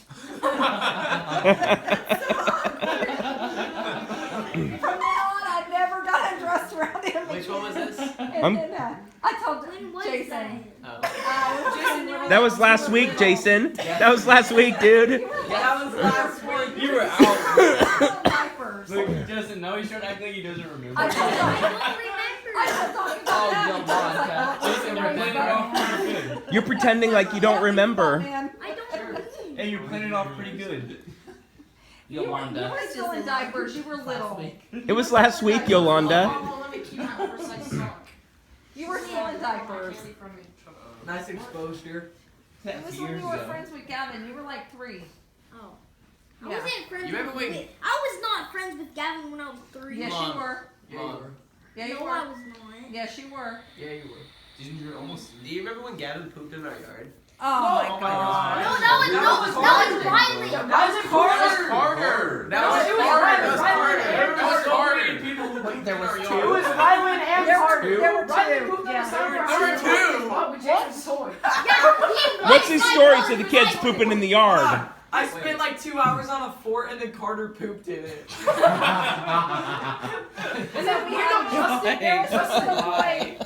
From now on, I never got undressed around him. Which one was this? And then I told When was Jason. that? Jason, you were That was last week, Jason. That was last week, dude. That was last week. You were out. Diapers. Look, Justin, now he's trying to act like he doesn't remember. I told Donnie. I don't remember. I told Donnie about that. and Donnie's like, oh, Jason, we're playing it off pretty good. You're pretending like you don't remember. Man. I don't remember. Hey, you're playing it off pretty good. You were still in diapers. You were little. It was last week, Yolanda. Oh, let me keep my precise sock. You were still in diapers. Nice exposure. It was when you were friends with Gavin. You were like 3. Oh. I Yeah. wasn't friends You remember with when- I was not friends with Gavin when I was 3. Yes, Mom. you were. Mom. Yeah, you No, I were. was not. Yes, you were. Yeah, you were. You're almost. Do you remember when Gavin pooped in our yard? Oh my Oh, God. No, that was Riley. That was Carter. Carter. That was Carter. That was Carter. That was Carter. People who pooped There in was our two. yard. It was Rylan and Carter. There were 2. Rylan pooped on Yeah. the sidewalk. There were 2. Oh, with Jason's toy. What's his story to the kids pooping in the yard? I spent like 2 hours on a fort and then Carter pooped in it. So we had Justin. There was this little boy.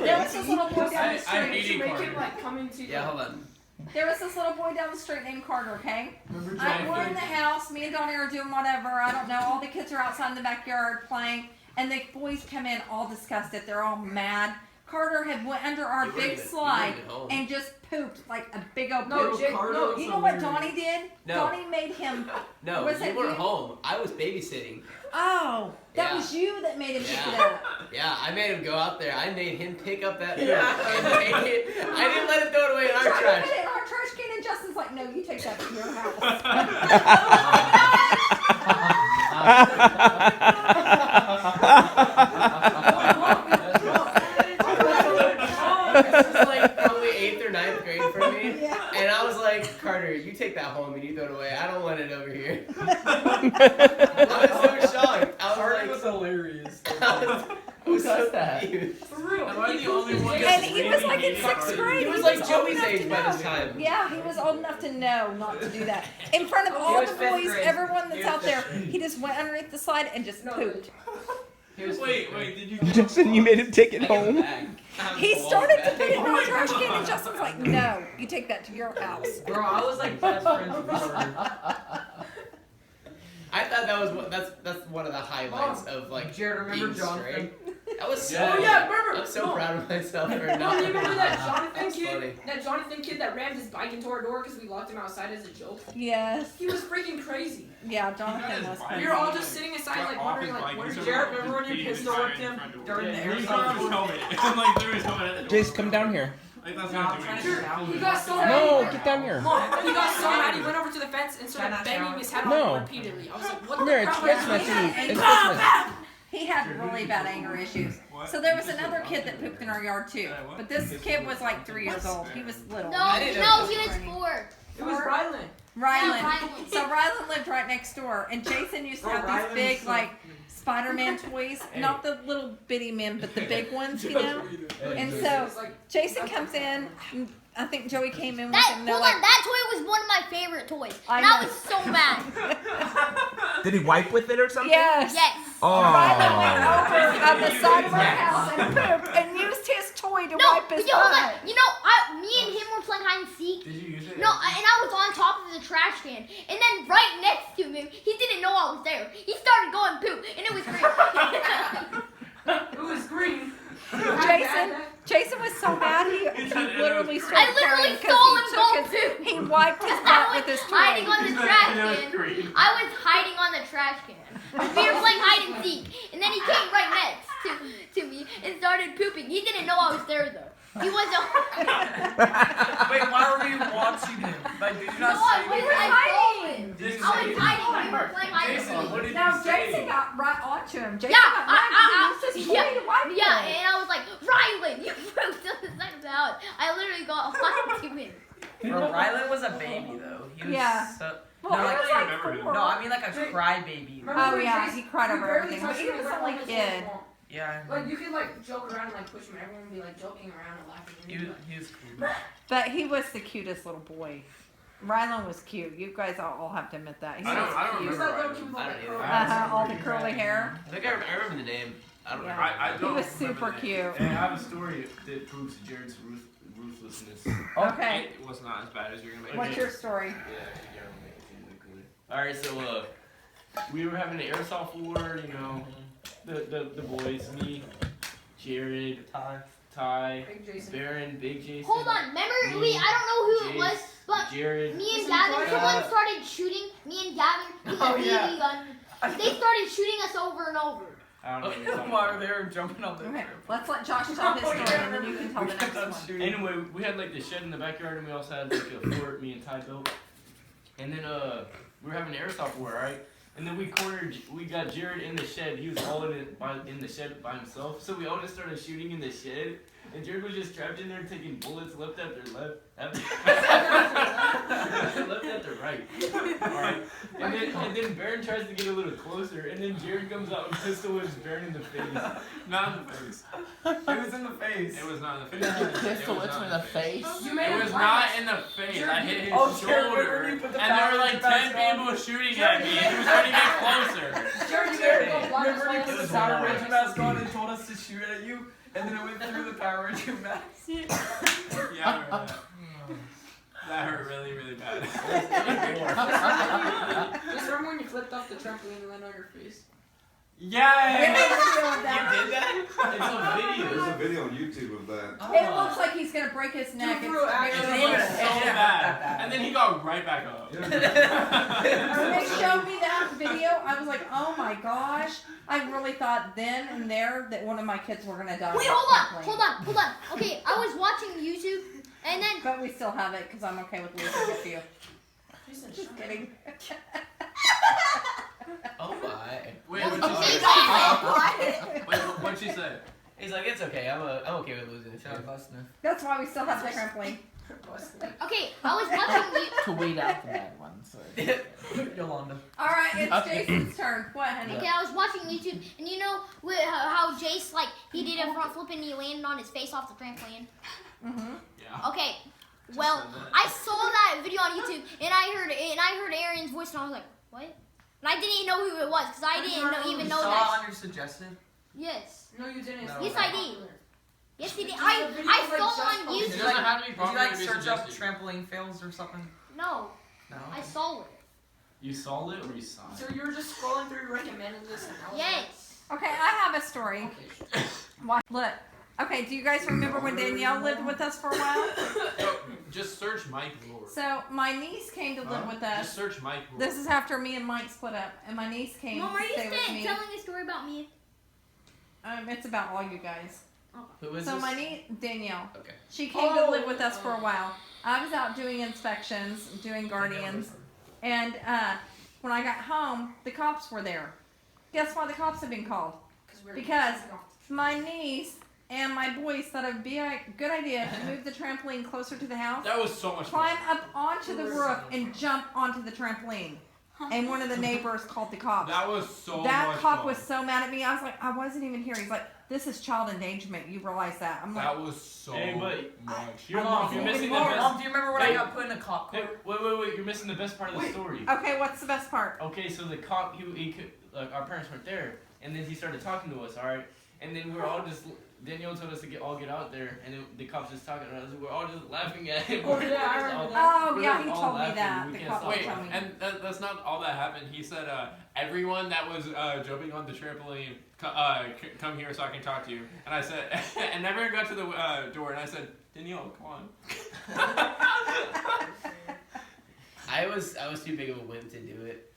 There was this little boy down the I street. hated Make Carter. him like come into Yeah, hold on. There was this little boy down the street named Carter, okay? Remember We're in the house, me and Donnie are doing whatever, I don't know, all the kids are outside in the backyard playing, and the boys come in all disgusted, they're all mad. Carter had went under our You weren't big even- you slide weren't even home. and just pooped like a big old No, poop. Jake, Carter no, was You know what hilarious. Donnie did? No. Donnie made him. No, Was you that weren't you? home. I was babysitting. Oh, that Yeah. was you that made him pick it Yeah. up. Yeah, I made him go out there. I made him pick up that poop and take it. I didn't let him throw it away in our Tried to trash. put it in our trash can, and Justin's like, "No, you take that to your house." This was like probably 8th or 9th grade for me. Yeah. And I was like, Carter, you take that home and you throw it away. I don't want it over here. I was so shocked. I Carter was was hilarious. Who does that? confused. For real. Am I the only one And that's he was like in really sixth hated grade. He was He like was Joey's old enough age to by know. this time. Yeah, he was old enough to know not to do that. In front of all was the fifth boys, grade. everyone that's He was out there, fifth grade. he just went underneath the slide and just pooped. Wait, did you? Justin, you made him take it I got home. the bag. He started to put it in our trash can, and Justin's like, "No, you take that to your house." Bro, I was like best friends with Carter. I thought that was that's one of the highlights of like Jared, remember being Jonathan? straight. That was so. Yeah. Oh yeah, remember? I'm so no. proud of myself for No, not. you remember that Jonathan That's kid? funny. That Jonathan kid that rammed his bike into our door because we locked him outside as a joke? Yes. He was freaking crazy. Yeah, Jonathan his was bike. crazy. We were all just sitting aside, Got like off wondering, his like, bike, what he's is over Jared? there Remember when you peeing pistol and whipped crying in him front door. during the He airsoft? threw his helmet. I'm like, threw his helmet at the door. Jace, come down here. Like, that's No, not I'm doing trying it. to get out. He got so mad. No, get down here. Mom, he got so mad, he went over to the fence and started Try not banging to. his head No. on it repeatedly. I was like, what Come the here, it's crap? Christmas Eve. It's Bam, Christmas. bam. He had really bad anger issues. What? So there was another kid that pooped in our yard too. But this kid was like 3 years old. He was little. No, I didn't know no, this he was was 4. It was Rylan. Rylan. Yeah, Rylan. So Rylan lived right next door, and Jason used to Bro, have Rylan these big was so- like Spider-Man toys, not the little bitty men, but the big ones, you know. And It so was like, Jason comes in. And I think Joey came in with That, him. And they're hold like, on, that toy was one of my favorite toys. I And I know. was so mad. Did he wipe with it or something? yes. Yes. Rylan went Oh. over on the side of our house and pooped and used his toy to No, wipe but his yo, hold on. butt. You know, me and him were playing hide and seek. Did you use it? No, and I was on top of the trash can. And then right next to him, he didn't know I was there. He started going poop, and it was great. it was green. Jason was so mad he literally started I literally crying 'cause saw he him took go his- poop. He wiped his I butt was with his hiding toy. on the trash It was can. green. I was hiding on the trash can. We were playing hide and seek, and then he came right next to me and started pooping. He didn't know I was there though. He wasn't. Wait, why were you watching him? Like, did you No, not I say wasn't. anything? I saw him. Did you I say was hiding. We were playing hide and Jason, seek. what did Now you say? Jason got right onto him. Jason Yeah, got mad 'cause he used his toy to wipe yeah, it. and I was like, Rylan, you pooped on the side of the house. I literally got onto him. Bro, Rylan was a baby though. He was Yeah. so. Well, No, he like- was like remember him. 4. No, I mean like a crybaby. Oh yeah, he cried We over barely everything, but touched he him, was we were only almost kid. small. Yeah. Like, you could, like, joke around and, like, push him, and everyone would be, like, joking around and laughing. And He was cool. But he was the cutest little boy. Rylan was cute. You guys all have to admit that. He I was don't he was cute. that remember little kid with all I the don't curly either. hair. All the curly hair. I think I remember the name. I don't Yeah. remember. I He don't was remember super the cute. name. And I have a story that proves Jared's ruthlessness. Okay. It was not as bad as you're gonna make What's it. your story? Yeah, you're gonna make it seem cooler. Alright, so we were having an airsoft war, you know, the boys, me, Jared, Ty, Big Jason. Baron, Big Jason. Hold on, remember? Me, I don't know who it was, Jace, but Jared. me and Listen, Gavin, Clark, someone started shooting me and Gavin with Oh, a BB yeah. gun. They started shooting us over and over. I don't know what you're talking Why about. were they jumping on the Okay, trip? let's let Josh tell his story and then you can tell We the kept next on one. shooting. Anyway, we had like the shed in the backyard and we also had like a fort me and Ty built. And then we were having an airsoft war, right? And then we got Jared in the shed. He was all in the shed by himself. So we all just started shooting in the shed. And Jared was just trapped in there taking bullets left after left. Left after right. Alright. And then Baron tries to get a little closer. And then Jared comes out and pistol whips Baron in the face. Not in the face. It was in the face. It was not in the face. You It pistol was whips not me in in the face. You made It him was laugh. not in the face. I hit his Oh, Jared, shoulder. remember you put the And there were power like mask 10 on? people shooting at me. He was trying to get closer. Jared, you made him go blind as Remember you well. put the Power Ranger mask on and told us to shoot at you, and then it went through the Power Ranger mask. Yeah, I remember that. That hurt really, really bad. Just remember when you flipped off the trampoline and landed on your face. Yeah. We have a video of You that. did that? It's a video. There's a video on YouTube of that. It looks like he's gonna break his neck. Dude, bro, It's It very looked dangerous. so bad. And then he got right back up. When they showed me that video, I was like, oh my gosh. I really thought then and there that one of my kids were gonna die. Wait, hold on. Okay, I was watching YouTube, and then But we still have it because I'm okay with losing a few. Jason, Just kidding. Oh my. Wait, Okay, what'd she say? guys. Wait, what'd she say? He's like, it's okay. I'm okay with losing. That's why we still have the trampoline. Okay, I was watching you. To weed out the bad ones. Yolanda. All right, it's Okay. Jason's turn. What, honey? Okay, I was watching YouTube, and you know how Jace he did a front flip and he landed on his face off the trampoline. Mm-hmm. Yeah. Okay, well I saw that video on YouTube, and I heard Aaron's voice, and I was like, what? And I didn't even know who it was because I didn't even know saw that. on your suggestion. Yes, No, you didn't. No. yes I did. Yes he did. Did I the video, saw like, on just It YouTube. doesn't have to be Did you properly like be search up suggested. trampoline fails or something? No, No. I saw it. You saw it or you saw it? So you were just scrolling through recommending this and I was Yes. Okay, I have a story. like, Why? Look. Okay, do you guys remember when Danielle lived with us for a while? Just search Mike Roehr. So my niece came to live with us. Just search Mike Roehr. This is after me and Mike split up, and my niece came Mom, to are you stay with me. telling a story about me? It's about all you guys. Who is So this? my niece Danielle, Okay. she came to live with us for a while. I was out doing inspections, doing guardians, and when I got home, the cops were there. Guess why the cops had been called? Because my niece and my boys thought it would be a good idea to move the trampoline closer to the house, That was so much climb fun. up onto the roof, and jump onto the trampoline. And one of the neighbors called the cops. That was so That much cop fun. was so mad at me. I was like, I wasn't even here. He's like, this is child endangerment. You realize that? I'm like, That was so Hey, but- much. You're, I'm you're not missing the even best. Mom, do you remember when I Wait. got put in a cop car? Hey, wait. You're missing the best part of the story. okay, what's the best part? Okay, so the cop, he could, like, our parents weren't there, and then he started talking to us, all right? And then we were all just, Danielle told us to all get out there, and then the cops just talking to us, and we're all just laughing at him. Oh, yeah, I We're just remember all- that. Oh, we're yeah, just he all told me laughing, that. we The can't cop stop Wait, told me. and that's not all that happened. He said, everyone that was jumping on the trampoline, come here so I can talk to you. And I said, and everyone got to the door, and I said, Danielle, come on. I was too big of a wimp to do it.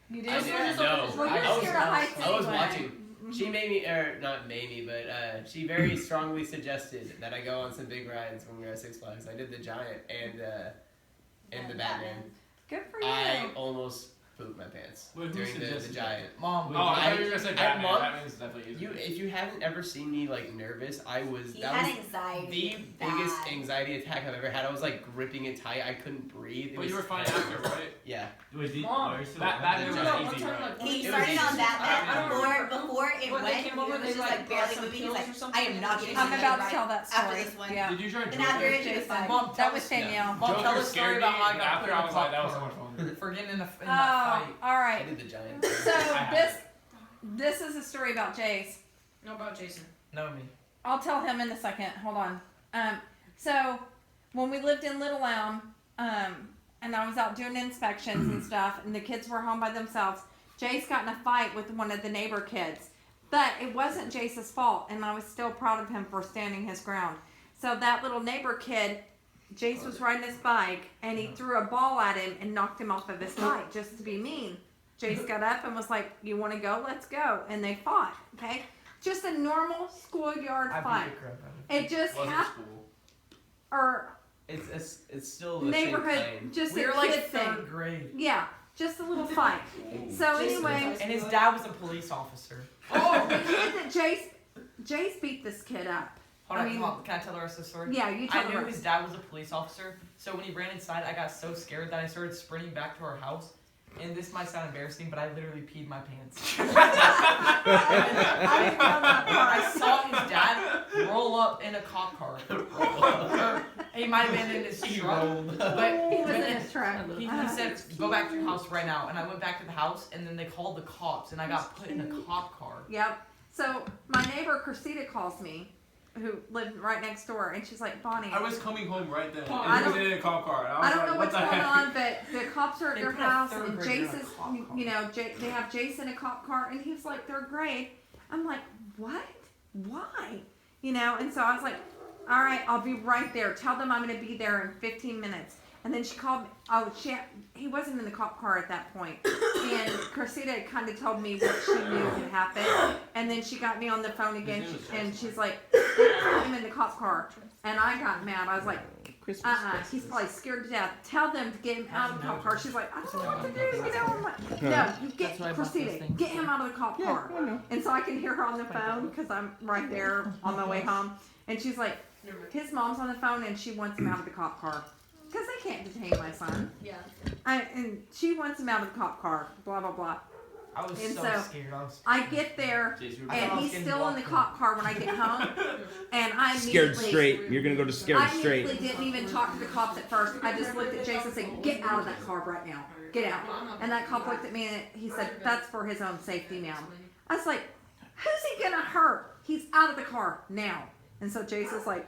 You I did? didn't know. Well, I you're was- scared of heights I was anyway. watching. She made me, or not made me, but she very strongly suggested that I go on some big rides when we were at Six Flags. I did the Giant and the Batman. Good for you. I almost pooped my pants Wait, who during the suggested Giant. Mom, Oh, I thought you were gonna say I- Batman. Mom, Batman's definitely easy. If you haven't ever seen me like nervous, that was anxiety. the biggest anxiety attack I've ever had. I was like gripping it tight. I couldn't breathe. It But was you were fine terrible. after, right? Yeah. Wait, did, Mom, wait, so Batman was No, just one easy, time, right? like, He It started was on easy. that I don't before it when went. they came over, He they was like like brought barely some moving. He was pills like, or something. I am not getting I'm on about this to tell that story. after this one. Yeah. Did you try And after Joker? it, she was like, Mom, That tell was us, Danielle. Mom, tell Joker us a story scared me, about how I and got put after in I a was like, cop that was so car much fun. for getting in that Oh, fight. all I right. did the Giant. So this is a story about Jace. No, about Jason. No, me. I'll tell him in a second. Hold on. So when we lived in Little Elm, and I was out doing inspections and stuff, and the kids were home by themselves, Jace got in a fight with one of the neighbor kids. But it wasn't Jace's fault, and I was still proud of him for standing his ground. So that little neighbor kid, Jace was riding his bike, and he threw a ball at him and knocked him off of his bike just to be mean. Jace got up and was like, "You want to go? Let's go." And they fought. Okay, just a normal schoolyard I fight. beat the crap out of it. It just Wasn't happened, school. or It's still the same neighborhood, plane. just We a were like kid thing. third grade. Yeah, just a little fight. So anyway, And his dad was a police officer. oh, the kid that Jace beat this kid up. Hold I on, mean- come on. Can I tell the rest of the story? Yeah, you tell I knew her. his dad was a police officer, so when he ran inside, I got so scared that I started sprinting back to our house. And this might sound embarrassing, but I literally peed my pants. I didn't know that part. I saw his dad roll up in a cop car. He might have been in his truck, but He was in his truck. he said, "Go back to your house right now." And I went back to the house, and then they called the cops, and I got put in a cop car. Yep. So my neighbor Cressida calls me, who lived right next door, and she's like, Bonnie. I was coming home right then. Paul, And he was in a cop car. And I was don't know like, what's what the going heck? on, but the cops are at They their put a house, third and grader in a Jace is, cop car. you know, they have Jace in a cop car, and he's like third grade. I'm like, what? Why? You know, and so I was like, all right, I'll be right there. Tell them I'm going to be there in 15 minutes. And then she called me. Oh, he wasn't in the cop car at that point. And Cressida kind of told me what she knew had happened. And then she got me on the phone again, and she's like, put him in the cop car. And I got mad. I was like, he's probably scared to death. Tell them to get him out of the cop car. She's like, I don't know what to do. You know, I'm like, no, you get Cressida, get him out of the cop car. And so I can hear her on the phone because I'm right there on my way home. And she's like, his mom's on the phone, and she wants him out of the cop car. Because they can't detain my son. Yeah. And she wants him out of the cop car. Blah, blah, blah. I was And so so scared. I get there, and he's still in the cop car when I get home. And I Scared immediately... straight. You're gonna go to scared I straight. immediately didn't even talk to the cops at first. I just looked at Jason and said, get out of that car right now. Get out. And that cop looked at me, and he said, that's for his own safety, ma'am. I was like, who's he gonna hurt? He's out of the car now. And so Jason's like,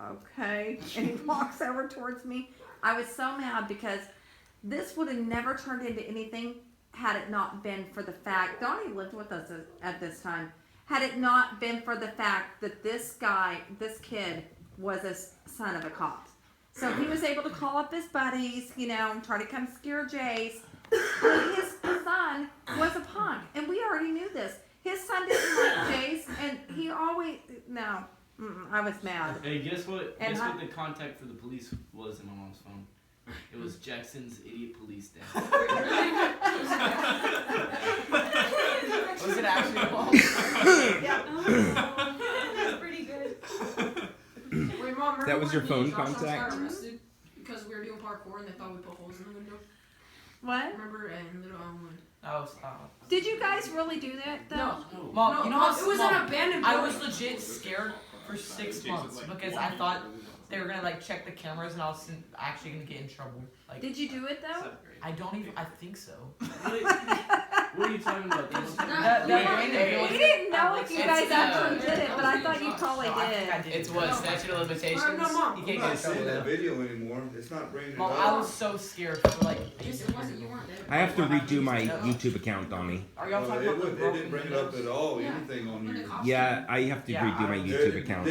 okay. And he walks over towards me. I was so mad because this would have never turned into anything had it not been for the fact, Donnie lived with us at this time, had it not been for the fact that this kid was a son of a cop. So he was able to call up his buddies, you know, and try to come scare Jace. But his son was a punk, and we already knew this. His son didn't like Jace, and he always, no. I was mad. Hey, guess what? And Guess what the contact for the police was in my mom's phone? It was Jackson's idiot police dad. Was it actually Paul? That's pretty good. Wait, Mom, That was your phone Josh almost contact? got arrested because we were doing parkour and they thought we put holes in the window. What? Remember? And little I was. Did you guys really do that though? No, Mom. No, you know how it was an abandoned I building. was legit scared for 6 months because I thought they were gonna like check the cameras and I was actually gonna get in trouble. Like, Did you do it though? I don't even. I think so. What are you talking about? We didn't know if you guys actually did it, but I thought you probably did. It's what, statute of limitations? No, Mom. You I'm can't not get in trouble seeing that now. video anymore. It's not bringing it Mom, up. I was so scared for like. Yes, it wasn't. You weren't there. I have to redo my YouTube account, Donnie. Are y'all talking about the It broken didn't bring it windows? up at all. Yeah. Anything on When the your cops Yeah, I have to Yeah, redo my I YouTube account. I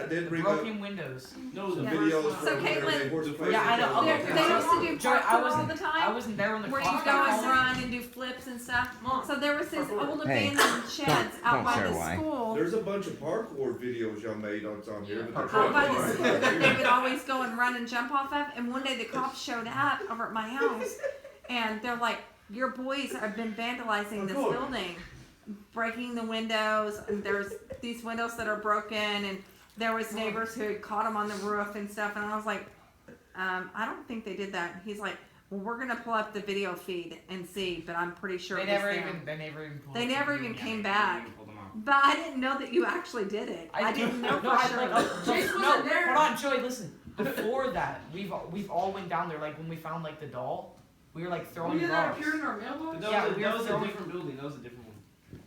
did bring up Broken windows. No, the Yeah. videos So from whenever Caitlin- they horse Yeah, places I know. on They the Okay. used to do Joy, I parkour all wasn't. the I time, wasn't there when the where you cops go and got called. run and do flips and stuff. Mom. So there was this old Hey, abandoned sheds out don't by share the why. school. There's a bunch of parkour videos y'all made on here. But Out by the school that they would always go and run and jump off of. And one day the cops showed up over at my house, and they're like, "Your boys have been vandalizing this building, breaking the windows. And there's these windows that are broken, and there was neighbors who had caught them on the roof and stuff." And I was like, "I don't think they did that." And he's like, "Well, we're gonna pull up the video feed and see, but I'm pretty sure They it was never them." even. They never even. pulled They up never the even video. came back. But I didn't know that you actually did it. I didn't know No, for I sure. like. Jace No, wasn't there. hold on, Joey. Listen. Before that, we've all went down there. Like when we found like the doll, we were like throwing Did that rocks. appear in our mailbox? That Yeah, was, we that were was a throwing- different building. That was a different one.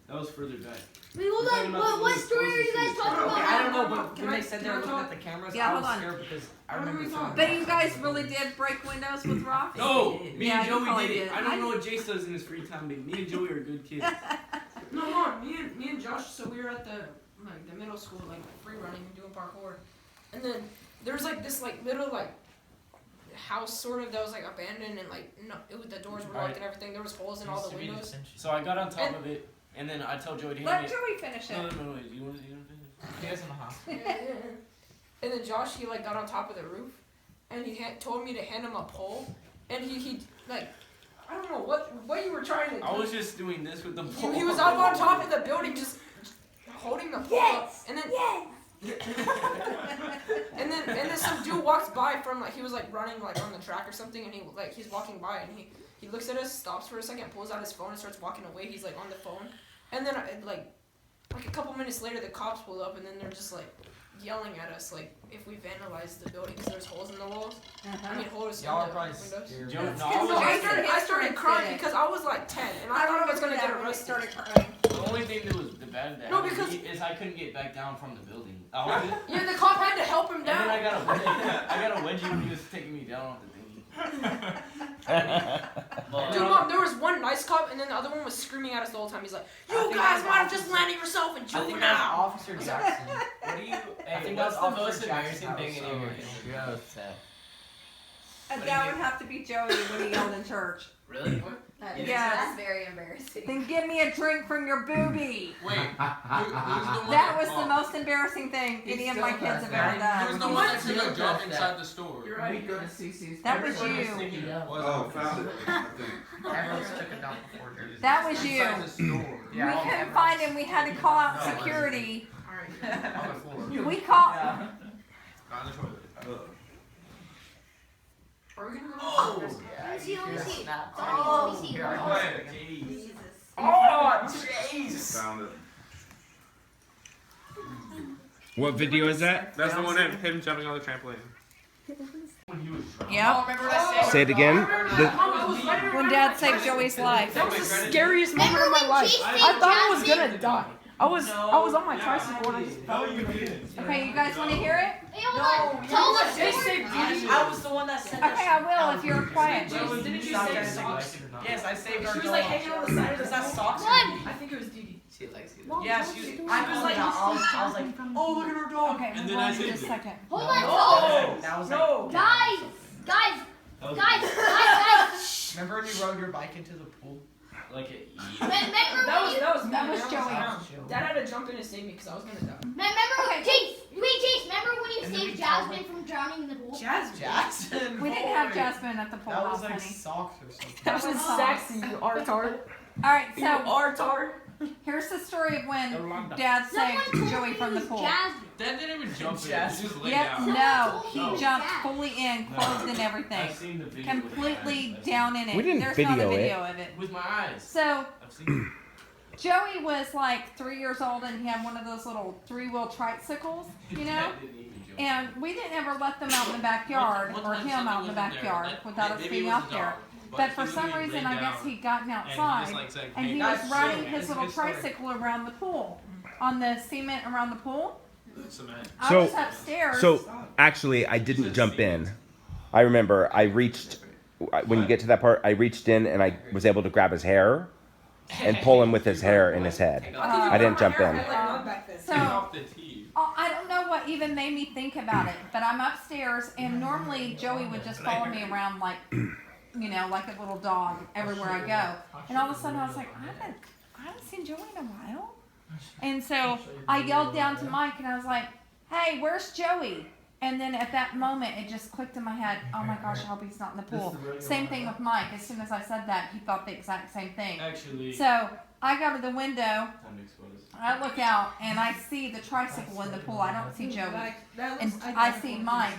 That was further back. Wait, hold We're talking on. about the What police story are you guys closest talking Okay, about? I don't know, Can but when I- they said they can I were looking talk? at the cameras, Yeah, I hold was on. scared because I What are remember we throwing talking But you rocks. guys really did break windows with rocks? No, me Yeah, and you Joey probably did it. did. I don't know what Jace does in his free time, but me and Joey are good kids. No, Mom. Me and Josh. So we were at the middle school, like free running and doing parkour, and then there was like this like little like house sort of that was like abandoned and like no, the doors were locked and everything. There was holes in all the windows. So I got on top of it, and then I tell Joey to Let hand Joey finish it. No, it. no, no, wait. You want to finish? He was in the hospital. Yeah. And then Josh, he like got on top of the roof, and he told me to hand him a pole, and he like, I don't know what you were trying to do. I was just doing this with the pole. He was up on top of the building, just holding the pole up, and then and then some dude walks by from like he was like running like on the track or something, and he's walking by and he looks at us, stops for a second, pulls out his phone and starts walking away. He's like on the phone, and then like a couple minutes later the cops pull up and then they're just like yelling at us like if we vandalized the building because there's holes in the walls. I mean holes in Y'all are the probably windows. scared. Joe, no, It's I was I His started friends crying did it. because I was like 10 and I thought I was gonna get arrested. Started crying. The only thing that was the bad that No, because- is I couldn't get back down from the building. Yeah, the cop had to help him And then down. I got a wedgie when he was taking me down with the thingy. Dude, Mom, there was one nice cop, and then the other one was screaming at us the whole time. He's like, "You guys might have just landed yourself in I think juvenile." that's Officer Jackson. What do you? I think what's that's the most Officer Jackson embarrassing thing in your Gross. That would have to be Joey when he yelled in church. Really? Yes. That's very embarrassing. Then give me a drink from your boobie. Wait, who's the one That was the most embarrassing thing He any of still my kids does have that. ever done. Who's the one that's gonna jump inside the store? You're right. We go to CC's. That was Everyone you. thinking that. Oh, found it, I think. Everyone's took it down before Jersey. That was you. Inside the store. We couldn't find him. We had to call out security. On the floor. We called. Not in the toilet. Are we gonna go? Oh! Let me see. Let me see. Oh, Let me see. here, Go ahead. Jesus. Oh, jeez. Found it. What video is that? That's the one of him jumping on the trampoline. Yep. Say it again. When Dad saved Joey's life. That was the scariest moment of my Remember when life. Chase I saved thought I was Jasmine? gonna die. I was on my tricycle and I just fell. Okay, you guys want to hear it? Hey, hold on. Tell the They story. saved Dee. I was the one that said Okay, I will if you're quiet. Didn't you say socks? Yes, I saved our She was dog. like hanging on the side of the Is that socks? One. I think it was Dee. She likes you. Yeah, she was. I was like, oh, look at her dog. Okay, And hold then on I just a saved it. second. Hold on. No, that was No. Guys. Remember when you rode your bike into the pool? Like it. Remember That when was you... Joey. Dad had to jump in and save me because I was gonna die. Remember, Chase. Wait, Chase. Remember when you And then saved we Jasmine from drowning in the pool? Jackson. We didn't have Jasmine at the pool That house, was like honey. socks or something. That was Sexy, you artard. All right, You so artard. here's the story of when Dad Someone saved told Joey me from the it was pool. Jasmine. Dad didn't even jump in. He Yes. just laid Yep, down. no, he Oh. jumped fully in, clothed and everything. I've seen the video. Completely down in it. We didn't There's video not a it. video of it. With my eyes. So I've seen Joey was like 3 years old and he had one of those little 3-wheel tricycles, you know? I didn't even jump. And we didn't ever let them out in the backyard One or time him something out in the wasn't there. backyard Like, without us maybe being it was out the there. dog, But he for some literally reason, laid I guess down, he'd gotten and he just, outside like, said, and "Hey, he guys, was riding chill. his It's a little good story. tricycle around the pool, on the cement around the pool. cement." I So- was upstairs. So actually, I didn't jump in. I remember I reached when you get to that part. I reached in and I was able to grab his hair and pull him with his hair in his head. I didn't jump in. I had like none back then. So Off the tee. I don't know what even made me think about it, but I'm upstairs and normally Joey would just follow me around like, you know, like a little dog everywhere I go. And all of a sudden I was like, I haven't seen Joey in a while. And so I yelled down to Mike and I was like, hey, where's Joey? And then at that moment it just clicked in my head, oh my gosh, I hope he's not in the pool. Same thing with Mike. As soon as I said that, he thought the exact same thing. Actually, So I go to the window, I look out and I see the tricycle in the pool. I don't see Joey. And I see Mike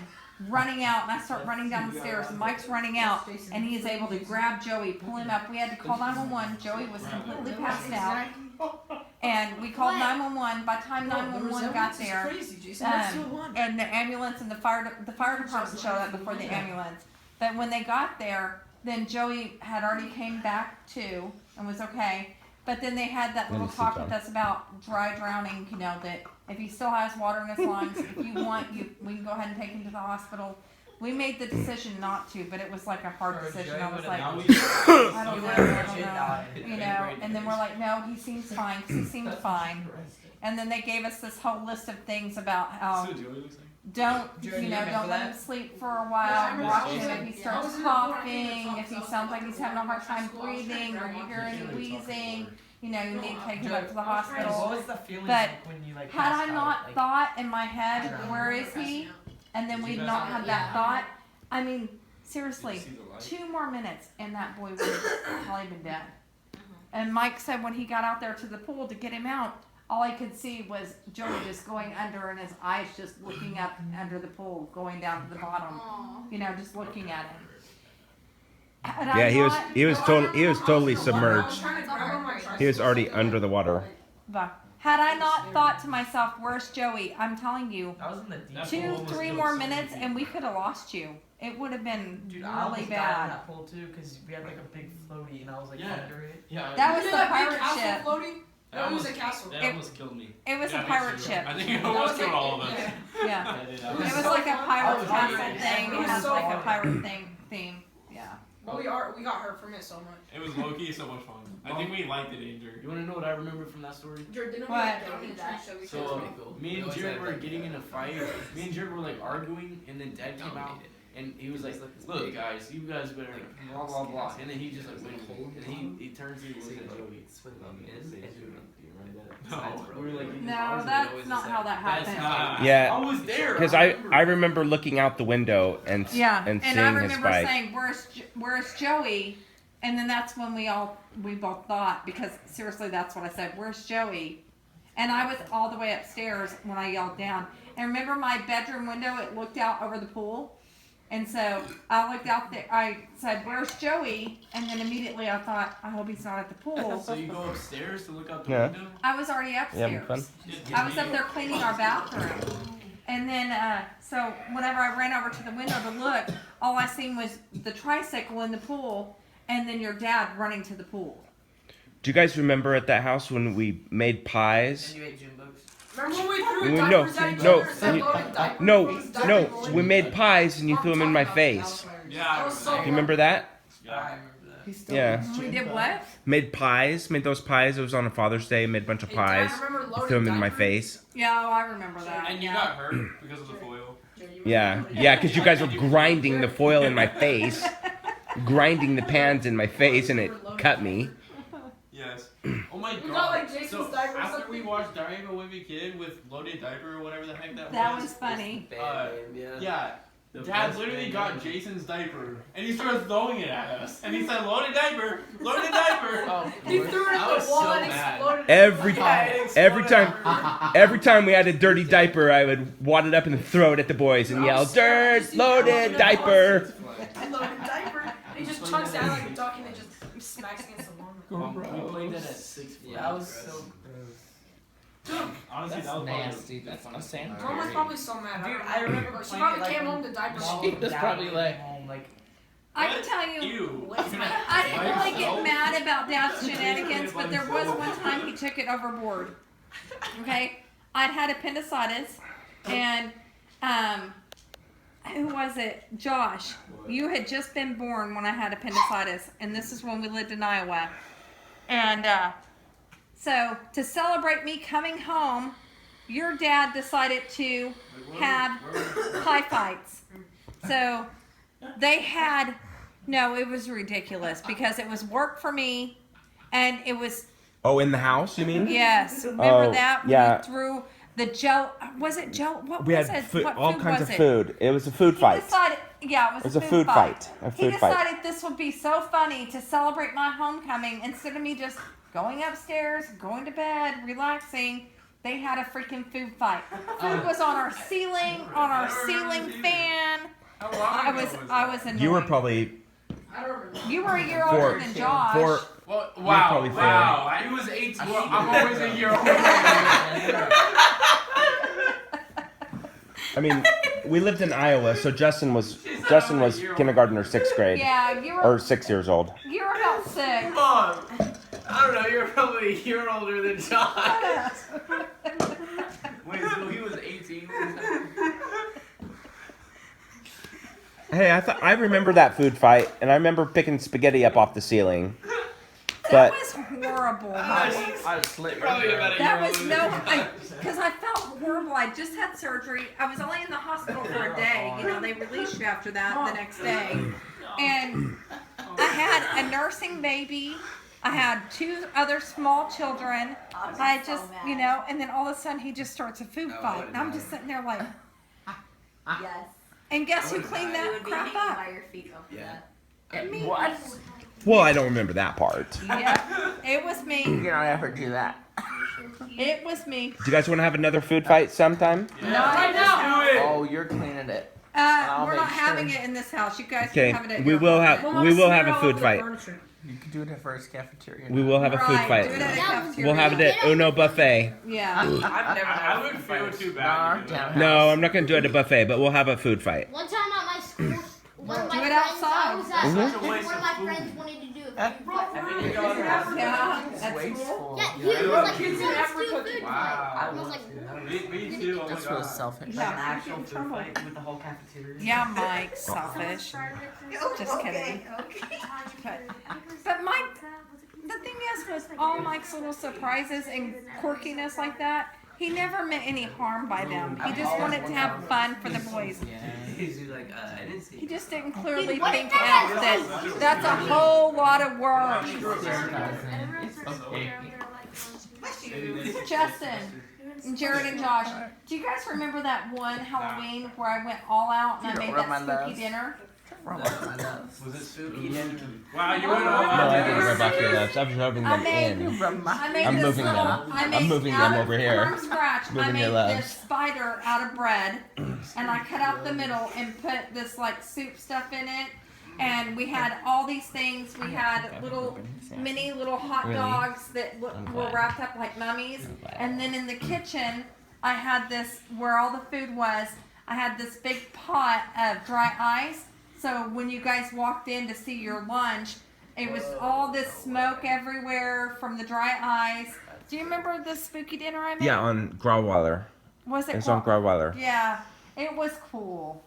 running out and I start running down the stairs and Mike's running out and he is able to grab Joey, pull him up. We had to call 911. Joey was completely passed out. And we called 911. By the time 911 got there, and the ambulance and the fire department showed up before the ambulance. But when they got there, then Joey had already came back to and was okay. But then they had that little talk with us about dry drowning, you know, that if he still has water in his lungs, if you want, we can go ahead and take him to the hospital. We made the decision not to, but it was like a hard decision. I was like, I don't know, you know. And then we're like, no, he seems fine, 'cause he seemed fine. And then they gave us this whole list of things about how don't let him sleep for a while. Watch him if he starts coughing, if he sounds like he's having a hard time breathing, or you hear any wheezing. You know, you need to take him up to the hospital. What was the feeling But like when you like had passed I out? not Like, thought in my head, where is he? And then we'd not had that thought. I mean, seriously, 2 more minutes and that boy would have probably been dead. And Mike said when he got out there to the pool to get him out, all I could see was Joey just going under and his eyes just looking up under the pool, going down to the bottom. You know, just looking at him. Had I Yeah, not- he was totally submerged. He was already under the water. But had I not thought to myself, where's Joey? I'm telling you, I was in the deep 2, 3 more minutes and we could have lost you. It would have been Dude, I really almost died in bad. that pool too because we had like a big floaty and I was like Yeah. under it. Yeah. That was You the know that big pirate castle ship. floaty? No, it was a castle. That almost killed me. It was Yeah, a me pirate too. ship. I think it almost killed all of us. Yeah. That did, It I was so like a fun. pirate was castle happy. thing. It It was has so like a fun. pirate theme. Yeah. But we got hurt from it so much. It was low key so much fun. I think we liked it, Andrew. You want to know what I remember from that story? Jared, didn't we What? like down in that show? So me and always Jared had were that. getting in a fight. Me and Jared were like arguing, and then Dad came out, and he was like, "Look, guys, you guys better blah blah blah." And then he just like went, and he turns and he looks at Joey. No. We were like, No, that's not how that That's happened. not. Yeah. I was there. Because I remember looking out the window and Yeah, and and seeing I his remember bike. saying, "Where's Joey?" And then that's when we both thought, because seriously, that's what I said. Where's Joey? And I was all the way upstairs when I yelled down. And remember my bedroom window? It looked out over the pool, and so I looked out there. I said, "Where's Joey?" And then immediately I thought, "I hope he's not at the pool." So you go upstairs to look out the Yeah. window. I was already upstairs. fun? I was up there cleaning our bathroom. And then, so whenever I ran over to the window to look, all I seen was the tricycle in the pool, and then your dad running to the pool. Do you guys remember at that house when we made pies? You ate gym bugs? Remember when we threw No, diapers at each no, other and said you- loaded diapers? No, It was diaper no, loaded. we made pies and you threw them in my face. Yeah, That was so Do you remember that? Yeah. I remember that. He still Yeah. eats We gym did bugs. what? Made pies, made those pies. It was on a Father's Day. Made a bunch of Hey, Dad, pies. remember loaded Threw them in my diapers? face. Yeah, oh, I remember that. And you yeah. got hurt because of the foil. Yeah, yeah, because you guys were grinding the foil in my face, grinding the pans in my face, and it cut me. Yes. Oh my god. We got, like, Jason's so diaper or after something. we watched Diary of a Wimpy Kid with loaded diaper or whatever the heck that That was. was funny. Yeah. Dad literally got Jason's diaper and he started throwing it at us. And he said, "Loaded diaper, loaded diaper." Oh, He threw it I at was the wall so and mad. exploded. Every Yeah, it every exploded time, every time we had a dirty diaper, I would wad it up and throw it at the boys and yell, "Dirt, loaded diaper." Loaded diaper. He just chunks out like a duck and it just smacks against the wall. We played that at 6 Flags. Yeah, That was so Honestly, That's that was nasty. That's not a sandwich. Mom was probably so mad. Dude, I remember She playing probably it, like, came when home to diaper Mom shit. He was Dad probably went like- home, like, I can tell you, Ew. I didn't really get mad about Dad's shenanigans, but there was one time he took it overboard. Okay? I'd had appendicitis, and who was it? Josh. You had just been born when I had appendicitis, and this is when we lived in Iowa. And so to celebrate me coming home, your dad decided to have pie fights. So they had, no, it was ridiculous because it was work for me, and it was, Oh, in the house, you mean? yes, remember Oh, that? yeah. We threw the Joe, was it Joe? What We was had it? What all food kinds was of it? food. It was a food He fight. decided, yeah, it was a food fight. A He food fight. decided this would be so funny to celebrate my homecoming instead of me just going upstairs, going to bed, relaxing. They had a freaking food fight. Food was on our ceiling, on our ceiling fan. How long I ago was that? annoyed. You were probably I don't remember. You were a year older than Josh. four. Well, You're wow, probably four. wow. I was 18. Well, I'm always a year older. I mean, we lived in Iowa, so Justin was kindergarten or sixth grade, Yeah, you or were 6 years old. you were about 6. Mom, I don't know. You're probably a year older than Josh. Wait, so he was 18? Hey, I remember that food fight, and I remember picking spaghetti up off the ceiling. That But was horrible. I slit your Probably throat. about a That year was older no, than Josh. because I felt horrible. I just had surgery. I was only in the hospital for a day. You know, they released you after that the next day. And I had a nursing baby. I had 2 other small children. I just, you know, and then all of a sudden he just starts a food fight. And I'm just sitting there like, Yes. and guess who cleaned You that would be crap hanging up? by your feet over that. Me. What? well, I don't remember that part. Yeah, it was me. You don't ever do that. It was me. Do you guys want to have another food fight sometime? Not right now. Oh, you're cleaning it. We're make not having sure. it in this house. You guys Okay, can have it at we your will house. have we will have a food fight. You can do it at first cafeteria. We will have a food Right, fight. do it at a cafeteria. We'll have it at Uno Buffet. Yeah. I've never had I wouldn't feel too Nah, bad. to do that. down. No, I'm not going to do it at a buffet, but we'll have a food fight. One time at my school, one of my Do it friends, outside. I was at, Mhm. one of my friends wanted to do a food fight. Yeah, It's that's wasteful. Yeah, he was like, Kids in let's do Africa a food Wow. fight. And I was like, Me too. Oh my That's really god. selfish. Yeah. Like an actual food fight with the whole cafeteria. Yeah, Mike, selfish. Just kidding. But Mike, the thing is, with all Mike's little surprises and quirkiness like that, he never meant any harm by them. He just wanted to have fun for the boys. He's like, I didn't see. He just didn't clearly Dude, what think if that out that that's a whole lot of work. Justin, and Jared and Josh, do you guys remember that one Halloween where I went all out and I made that spooky dinner? Was it spooky? Wow, you went all No, out. I didn't rub off your lips. I'm rubbing I them made, in. I made I'm this moving little, them. I I'm made moving out them of, over here. From scratch, I Moving your made loves. this spider out of bread, and I cut out the middle and put this like soup stuff in it. And we had all these things. We had little mini little hot Really? dogs that were wrapped up like mummies. And then in the kitchen, I had this where all the food was. I had this big pot of dry ice. So when you guys walked in to see your lunch, it was all this smoke everywhere from the dry ice. Do you remember the spooky dinner I made? Yeah, on Grauweiler. Was it? It's on Grauweiler. Yeah, it was cool.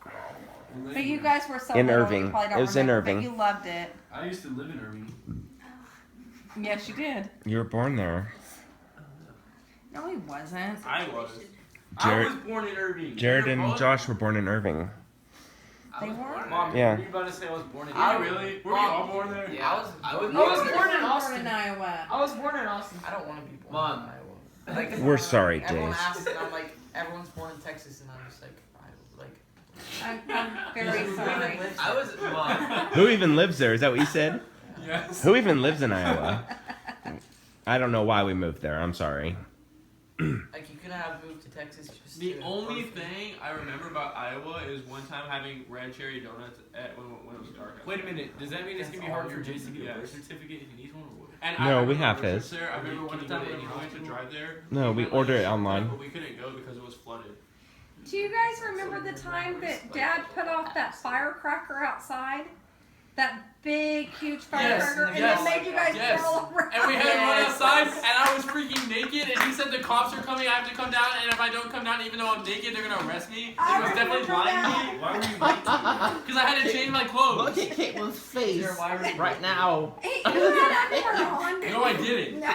But you guys were so In little, Irving. you probably don't It was in remember, Irving. But you loved it. I used to live in Irving. Yes, you did. You were born there. No, he wasn't. I was. Jared- I was born in Irving. Jared Your and brother- Josh were born in Irving. They were? Mom, Yeah. were you about to say I was born in I- Irving? Really? Were we Mom, all born there? Yeah, I was I was You born were in Austin. in Iowa. I was born in Austin. I don't want to be born Mom. in Iowa. Like, We're sorry, everyone Dave. asks, and I'm like, everyone's born in Texas, and I'm just like, I'm very sorry. I was Mom. Who even lives there? Is that what you said? Yes. Who even lives in Iowa? I don't know why we moved there. I'm sorry. Like you couldn't have moved to Texas. Just The to only perfect. thing I remember about Iowa is one time having red cherry donuts when it was dark. Wait a minute. Does that mean it's gonna be hard for Jason to get a birth Yes. certificate if he needs one? Or what? And No, I remember we have when his. There, I remember one Can you time go to when we any went to drive there. No, we went, order like, it online. But we couldn't go because it was flooded. Do you guys remember the time that Dad put off that firecracker outside? That big, huge firecracker, and yes, it made you guys yes. crawl around. And we had to run outside, and I was freaking naked, and he said the cops are coming, I have to come down, and if I don't come down, even though I'm naked, they're gonna arrest me. I He was definitely remember lying to that. me. Why were you naked? Because I had to change my clothes. Look at Caitlin's face Jared, why were you- right now. Hey, you had underwear on. No, I didn't. No.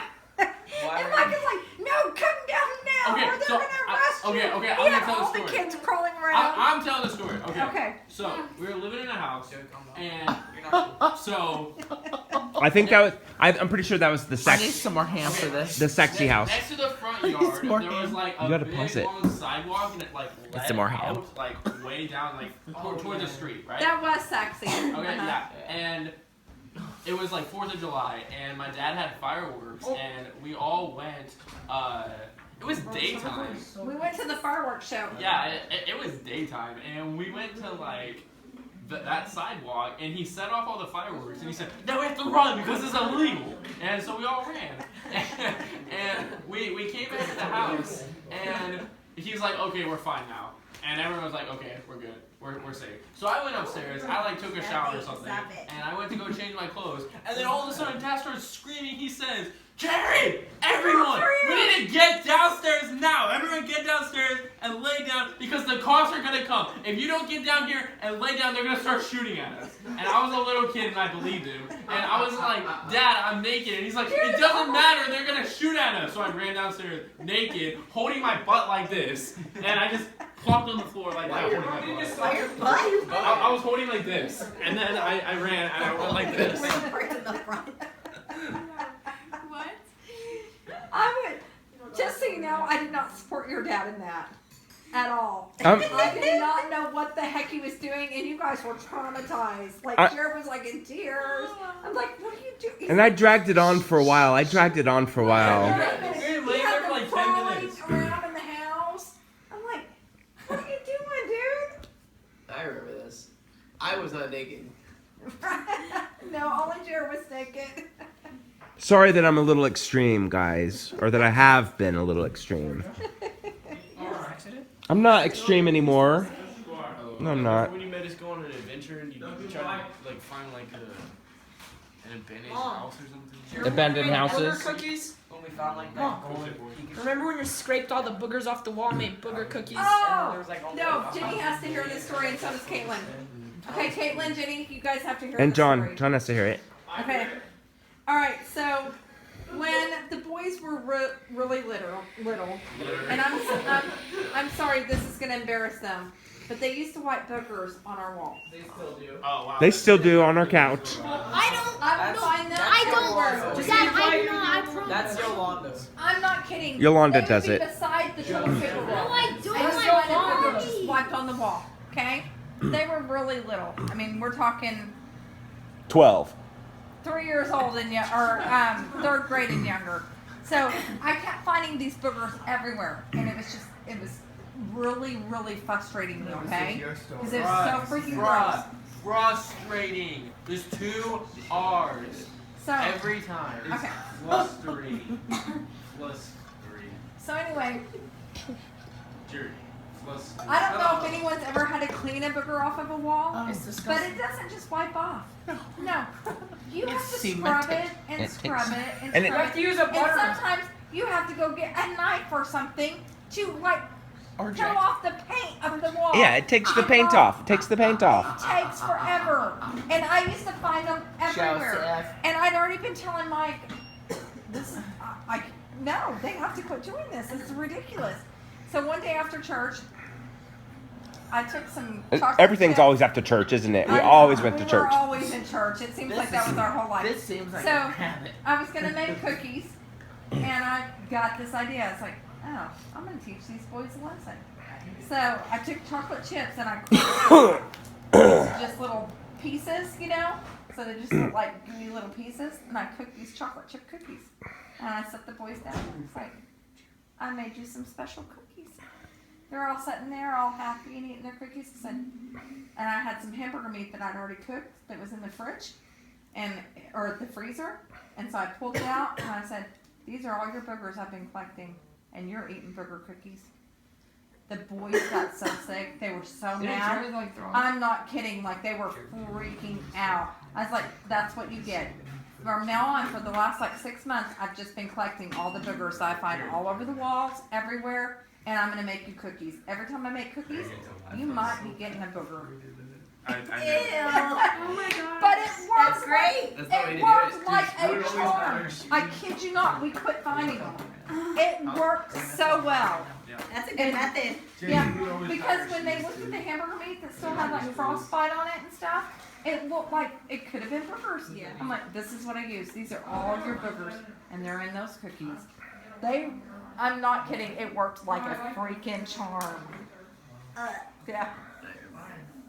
Why And were Mike you- is like, no, come down now, Okay, or they're so, gonna arrest you. okay, He I'm gonna had tell the all the story. kids crawling around. I'm telling the story. Okay. Okay. So we were living in a house, Jared, calm down. and You're not so I think that was. I'm pretty sure that was the I need sex. some more ham for this. The sexy house. next to the front It's yard, more there was ham. like You a gotta big pause it. long sidewalk, and it like led some more ham. out, like way down, like toward the street, right? That was sexy. Okay, Uh-huh. yeah, and it was like 4th of July, and my dad had fireworks, and we all went. It was daytime. We went to the fireworks show. Yeah, it was daytime, and we went to like that sidewalk, and he set off all the fireworks, and he said, "Now we have to run because it's illegal." And so we all ran, and we came back to the house, and he's like, "Okay, we're fine now." And everyone was like, "Okay, we're good. We're safe." So I went upstairs. I like took a shower or something, and I went to go change my clothes. And then all of a sudden, Dad starts screaming. He says, "Jared, everyone, we need to get downstairs now. Everyone, get downstairs and lay down because the cops are gonna come. If you don't get down here and lay down, they're gonna start shooting at us." And I was a little kid and I believed him. And I was like, "Dad, I'm naked." And he's like, "It doesn't matter. They're gonna shoot at us." So I ran downstairs naked, holding my butt like this, and I just plopped on the floor like that, holding my butt. I was holding like this, and then I ran and I went like this. What? I would, just so you know, I did not support your dad in that. At all. I did not know what the heck he was doing, and you guys were traumatized. Like, Jared was like in tears. I'm like, what are you doing? And I dragged it on for a while. He had them like 10 crawling minutes. around in the house. I'm like, what are you doing, dude? I remember this. I was not naked. No, only Jared was naked. Sorry that I'm a little extreme, guys, or that I have been a little extreme. I'm not extreme anymore. No, I'm not. When you guys go on an adventure and you try to like find like an abandoned house or something? Abandoned houses. Booger cookies. When we found like that gold. Remember when you scraped all the boogers off the wall and made booger cookies? Oh, there was, like, only no, like Jenny has to hear this story, and so does Caitlin. Okay, Caitlin, Jenny, you guys have to hear And this John. story. John has to hear it. Okay. All right. So when the boys were really little, and I'm sorry, this is gonna embarrass them, but they used to wipe boogers on our wall. They still do. Oh wow. They still do on our couch. I find them I everywhere. don't. Just Dad, keep I quiet. know. I promise. That's Yolanda's. I'm not kidding. Yolanda They would does be it. Beside the toilet paper roll. No, I don't. And My so I mommy. just wiped on the wall. Okay. They were really little. I mean, we're talking 12. 3 years old and or 3rd grade and younger. So I kept finding these boogers everywhere, and it was really frustrating me. Okay, because it was so freaking gross. Frustrating. There's 2 R's So every time. okay. Frustrating. Frustrating. So anyway, Jerry. Frustrating. I don't know if anyone's ever had to clean a booger off of a wall, It's but disgusting. it doesn't just wipe off. No, you have It's to scrub cemented. it and It scrub takes- it and and it- You scrub have it. to use a And butter. sometimes you have to go get a knife or something to like Or peel Jack. off the paint of the wall. Yeah, it takes the paint off. It takes the paint off. It takes forever. And I used to find them everywhere. Joseph. And I'd already been telling Mike, this is, no, they have to quit doing this. This is ridiculous. So one day after church, I took some chocolate Everything's chips. always after church, isn't it? We I know, always went to We church. were always in church. It seems like that was our whole life. This seems like So, a habit. I was gonna make cookies, and I got this idea. It's like, oh, I'm gonna teach these boys a lesson. So I took chocolate chips and I cooked just little pieces, you know. So they just look like gooey little pieces, and I cooked these chocolate chip cookies. And I set the boys down. It's like, I made you some special cookies. They're all sitting there, all happy and eating their cookies. I said, and I had some hamburger meat that I'd already cooked that was in the fridge, or the freezer. And so I pulled it out and I said, these are all your boogers I've been collecting, and you're eating booger cookies. The boys got so sick. They were so mad. I'm not kidding. Like, they were freaking out. I was like, that's what you get. From now on, for the last 6 months, I've just been collecting all the boogers that I find all over the walls, everywhere, and I'm going to make you cookies. Every time I make cookies, you might be getting a booger. I Oh my god. But it works great. That's the way to It do worked it. like Just a do it always charm. matters. I kid you not, we quit finding them. It worked so well. That's a good And- method. Yeah, because when they looked at the hamburger meat that still had like frostbite on it and stuff, it looked like it could have been boogers. Yeah. I'm like, this is what I use. These are all your boogers, and they're in those cookies. I'm not kidding. It worked like a freaking charm. Yeah.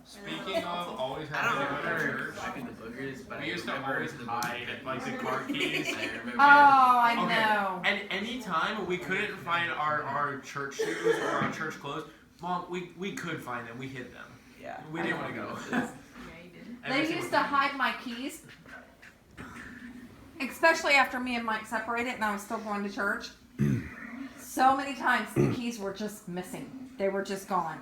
Speaking of always I don't having to go to remember church, checking the boogers, but we used to always hide like the car keys. Oh, I Okay. know. And anytime we couldn't find our church shoes or our church clothes, Mom, we could find them. We hid them. Yeah. We didn't want to go. They used to hide my keys, especially after me and Mike separated and I was still going to church. So many times the keys were just missing. They were just gone.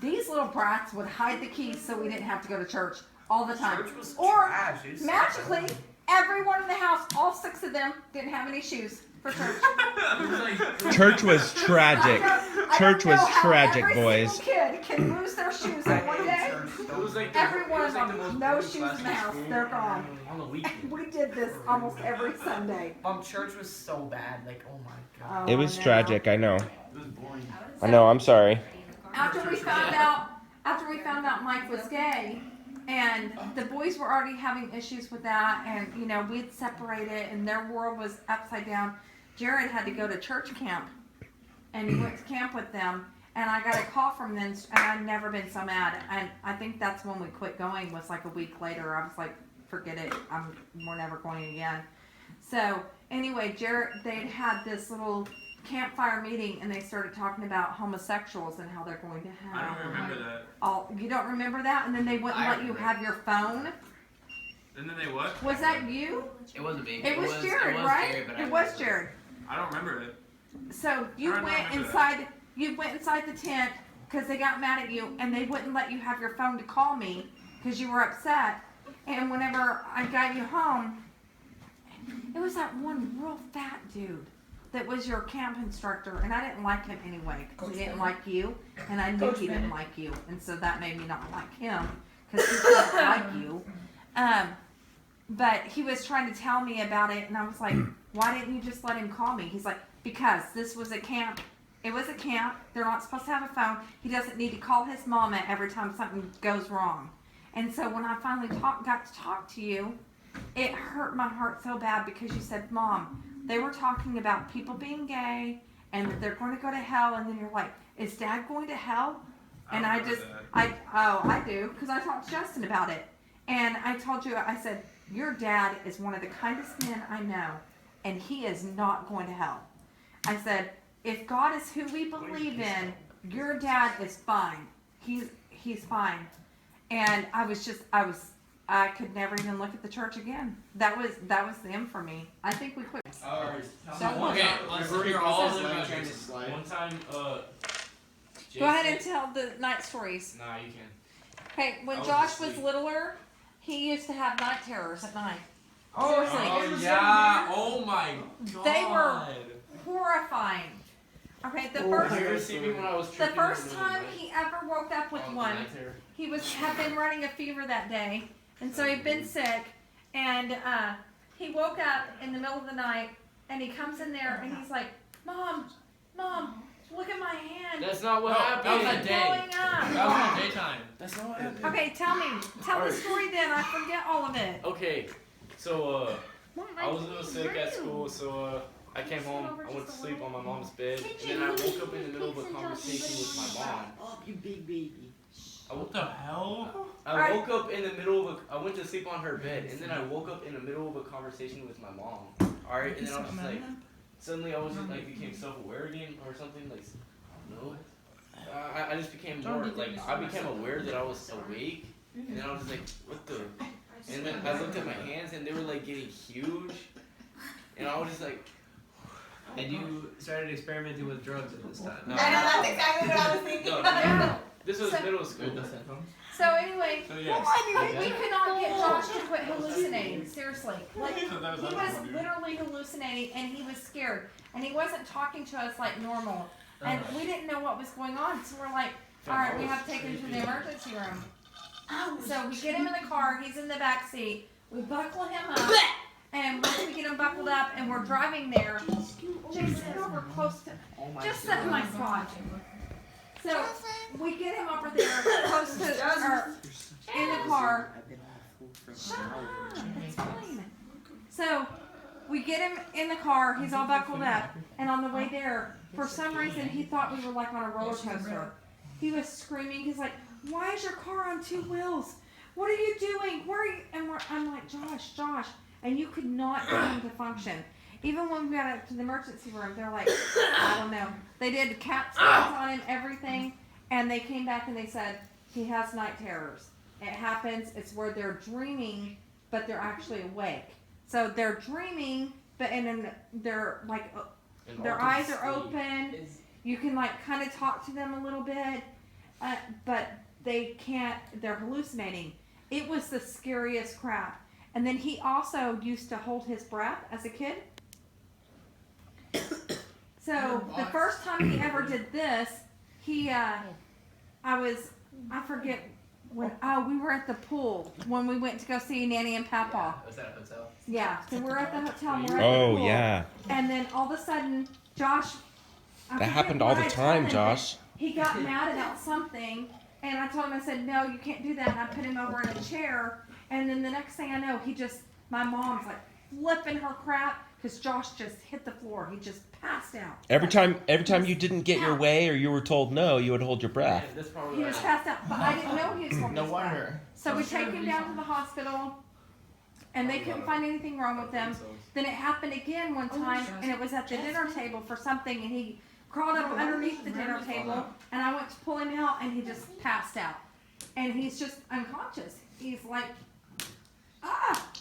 These little brats would hide the keys so we didn't have to go to church all the time. Church was Or trash. It was so magically, everyone in the house, all 6 of them, didn't have any shoes for church. Church was tragic. Church was tragic, every boys. Single kid can lose their shoes in one day. It was like the, Every it one was of like the them, most no boring shoes in class the house. school. They're gone. On the weekend. We did this almost every Sunday. Church was so bad. Like, oh my god. Oh, It was no. tragic, I know. It was boring. I know, I'm sorry. After we found out Mike was gay, and the boys were already having issues with that, and we'd separated, and their world was upside down. Jared had to go to church camp, and he went to camp with them. And I got a call from them, and I've never been so mad. And I think that's when we quit going. Was like a week later. I was like, forget it. We're never going again. So anyway, they'd had this little campfire meeting, and they started talking about homosexuals and how they're going to have. I don't remember that. You don't remember that? And then they wouldn't let you have your phone. And then they what? Was that you? It wasn't me. It was Jared, right? Jared, but It was Jared. I don't remember it. So you I don't went remember inside. You went inside the tent, because they got mad at you and they wouldn't let you have your phone to call me because you were upset. And whenever I got you home, it was that one real fat dude that was your camp instructor, and I didn't like him anyway because he didn't like you, and I knew he didn't like you, and so that made me not like him because he didn't like you. But he was trying to tell me about it, and I was like, why didn't you just let him call me? He's like, because this was a camp. It was a camp. They're not supposed to have a phone. He doesn't need to call his mama every time something goes wrong. And so when I finally got to talk to you, it hurt my heart so bad because you said, Mom, they were talking about people being gay and that they're going to go to hell. And then you're like, is Dad going to hell? And I do, because I talked to Justin about it. And I told you, I said, your dad is one of the kindest men I know, and he is not going to hell. I said, if God is who we believe in, your dad is fine. He's fine. And I could never even look at the church again. That was the end for me. I think we quit. Okay, let's hear all of them. One time, Go ahead and tell the night stories. Nah, you can. Okay, when Josh was littler, he used to have night terrors at night. Oh, Seriously. yeah. Oh my god. They were horrifying. Okay, the first time he ever woke up with one, he had been running a fever that day, and so he'd been sick, and he woke up in the middle of the night, and he comes in there, and he's like, Mom, look at my hand. That's not what happened. That was a day. That was in the daytime. That's not what happened. Okay, tell the story then. I forget all of it. Okay, so I was a little sick at school, so I came home. I went to sleep on my mom's bed, and then I woke up in the middle of a conversation with my mom. Oh, you big baby. What the hell? I woke up in the middle of I went to sleep on her bed, and then I woke up in the middle of a conversation with my mom. All right, and then I was just like, suddenly I was just like became self-aware again or something like, I don't know. I just became more like I became aware that I was awake, and then I was just like, what the? And then I looked at my hands, and they were like getting huge, and I was just like. And you started experimenting with drugs at this time. I know, that's exactly what I was thinking. No. This was middle school. So anyway, we could not get Josh to quit hallucinating. Seriously, like he was literally hallucinating, and he was scared, and he wasn't talking to us like normal, and we didn't know what was going on. So we're like, all right, we have to take him to the emergency room. So we get him in the car. He's in the back seat. We buckle him up. And once we get him buckled up and we're driving there, Jason, sit over close to, just sit in my spot. So we get him over there close to, or in the car. Shut up, it's fine. So we get him in the car, he's all buckled up, and on the way there, for some reason he thought we were like on a roller coaster. He was screaming, he's like, why is your car on 2 wheels? What are you doing? Where are you? And I'm like, Josh. And you could not get him to function. Even when we got up to the emergency room, they're like, I don't know. They did CAT scans on him, everything, and they came back and they said, he has night terrors. It happens, it's where they're dreaming, but they're actually awake. So they're dreaming, but and then they're like, their eyes are open. You can like kind of talk to them a little bit, but they can't, they're hallucinating. It was the scariest crap. And then he also used to hold his breath as a kid. So the first time he ever did this, I forget when, we were at the pool when we went to go see Nanny and Papa. Was that a hotel? Yeah, so we're at the hotel, we're at the pool. Yeah. And then all of a sudden, Josh. That happened all the time, Josh. He got mad about something, and I told him, I said, no, you can't do that. And I put him over in a chair. And then the next thing I know, my mom's like flipping her crap because Josh just hit the floor. He just passed out. Every time you didn't get your way or you were told no, you would hold your breath. He was passed out, but I didn't know he was holding his breath. wonder. So we take him down to the hospital, and they couldn't find anything wrong with him. Then it happened again one time, and it was at the dinner table for something, and he crawled up underneath the dinner table, and I went to pull him out, and he just passed out. And he's just unconscious. He's like,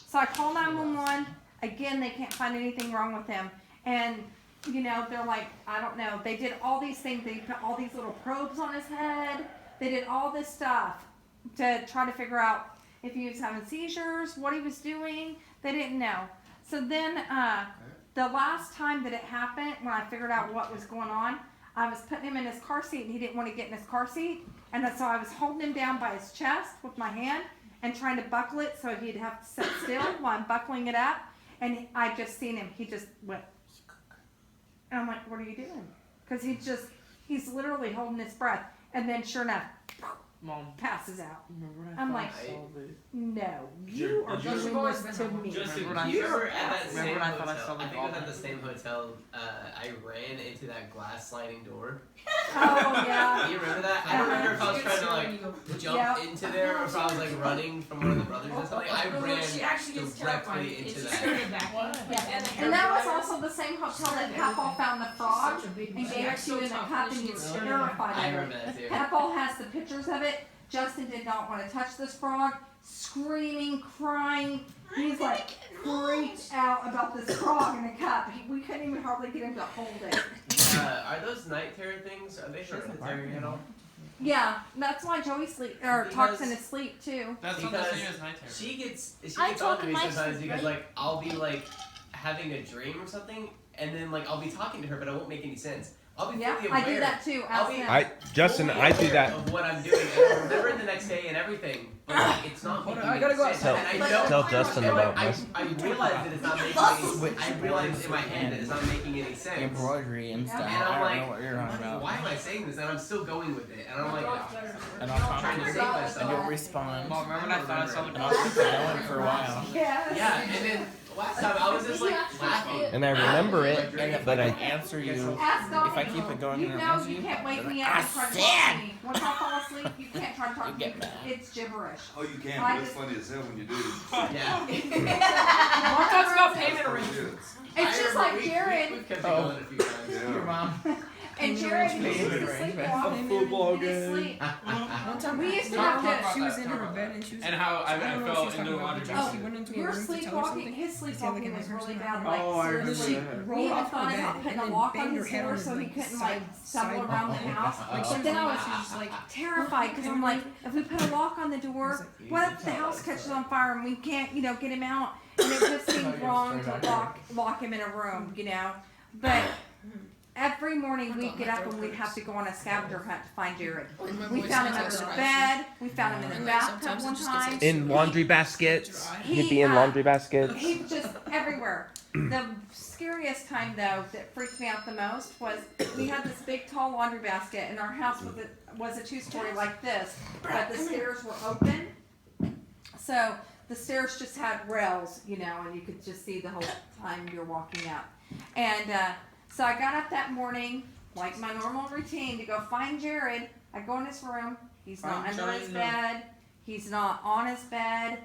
So I call 911. Again, they can't find anything wrong with him. And you know, they're like, I don't know, they did all these things. They put all these little probes on his head. They did all this stuff to try to figure out if he was having seizures, what he was doing. They didn't know. So then, the last time that it happened, when I figured out what was going on, I was putting him in his car seat and he didn't want to get in his car seat. And so I was holding him down by his chest with my hand and trying to buckle it so he'd have to sit still while I'm buckling it up. And I just seen him, he just went. And I'm like, what are you doing? Because he's literally holding his breath. And then sure enough, Mom, passes out. remember when I I'm thought like, I saw the no, you are Did you- doing this to me. Justin, Remember when you I- remember at that remember same when I thought I hotel? saw the I think it was at dolphin? the same hotel. I ran into that glass sliding door. Oh, yeah. Do you remember that? I don't remember if I was trying to like jump Yep. into there or if I was like running from one of the brothers or something. I ran She actually gets terrified directly and into she that. started back. Yeah. And that was also the same hotel that Papal found the frog and gave it to you in a cup and you were terrified I of remember it. that too. Papal has the pictures of it. Justin did not want to touch this frog, screaming, crying. He's like freaked out about this frog in a cup. We couldn't even hardly get him to hold it. Are those night terror things? Are they hereditary at all? Yeah, that's why Joey talks in Because- his sleep too. That's not the Because same as night terror. She gets I on talk to in me my sometimes sleep, because right? like I'll be like having a dream or something, and then like I'll be talking to her, but I won't make any sense. I'll be Yeah, fully aware. I do that too. I'll Ask be him. Justin, fully I do aware that. of what I'm doing, and I'll remember it the next day and everything. But like, it's not making I gotta any go sense. Tell- and I know, tell Justin and, like, about my- I realize that it's not making any. I realize in my head that it's not making any sense. embroidery and stuff. And I I'm don't like, know what you're talking about. why am I saying this? And I'm still going with it. And I'm like, And I'll talk trying to to you. save myself. And you'll respond. Mom, remember when I thought I saw the And I'll keep it going for a while. Yes. yeah, and then last time I was just like laughing. And I remember it, And if but I I can answer you, Ask Donnie. if I keep it going You and know answer you you, can't wake then me I up and try to said. talk to me. Once I fall asleep, you can't try to talk You to get me. mad. It's gibberish. Oh, you can, I but it's just- funny as hell when you do. Yeah. Mom talks about payment That's arrangements. good. It's just like Jared. We've kept it Oh. going a few times. Your mom. And Jared Payment used to arrangement. sleepwalk A in football his game. sleep. One time We used to Talk have about she was that, in talk her about bed and she was. And how I don't know what fell she was into talking a about, laundry but basket. she went into a Your room to tell her sleepwalking, something. his sleepwalking was really bad. Oh, Like I And then seriously, she remember we rolled even off her thought bed about putting and a then lock on banged her his head door on so his he like couldn't like stumble side around the wall. house. Like she But was then I like, was she was just like, terrified because I'm like, if we put a lock on the door, what if the house catches on fire and we can't, get him out? And it just seemed wrong to lock him in a room, But every morning we'd get up and we'd have to go on a scavenger hunt to find Jared. We found him under the bed. We found him in the bathtub one time. in laundry baskets. He, He'd be in laundry baskets. He was just everywhere. The scariest time though that freaked me out the most was we had this big tall laundry basket and our house was a 2-story like this, but the stairs were open. So the stairs just had rails, and you could just see the whole time you're walking up. And so I got up that morning, like my normal routine, to go find Jared. I go in his room. He's not under his bed. He's not on his bed.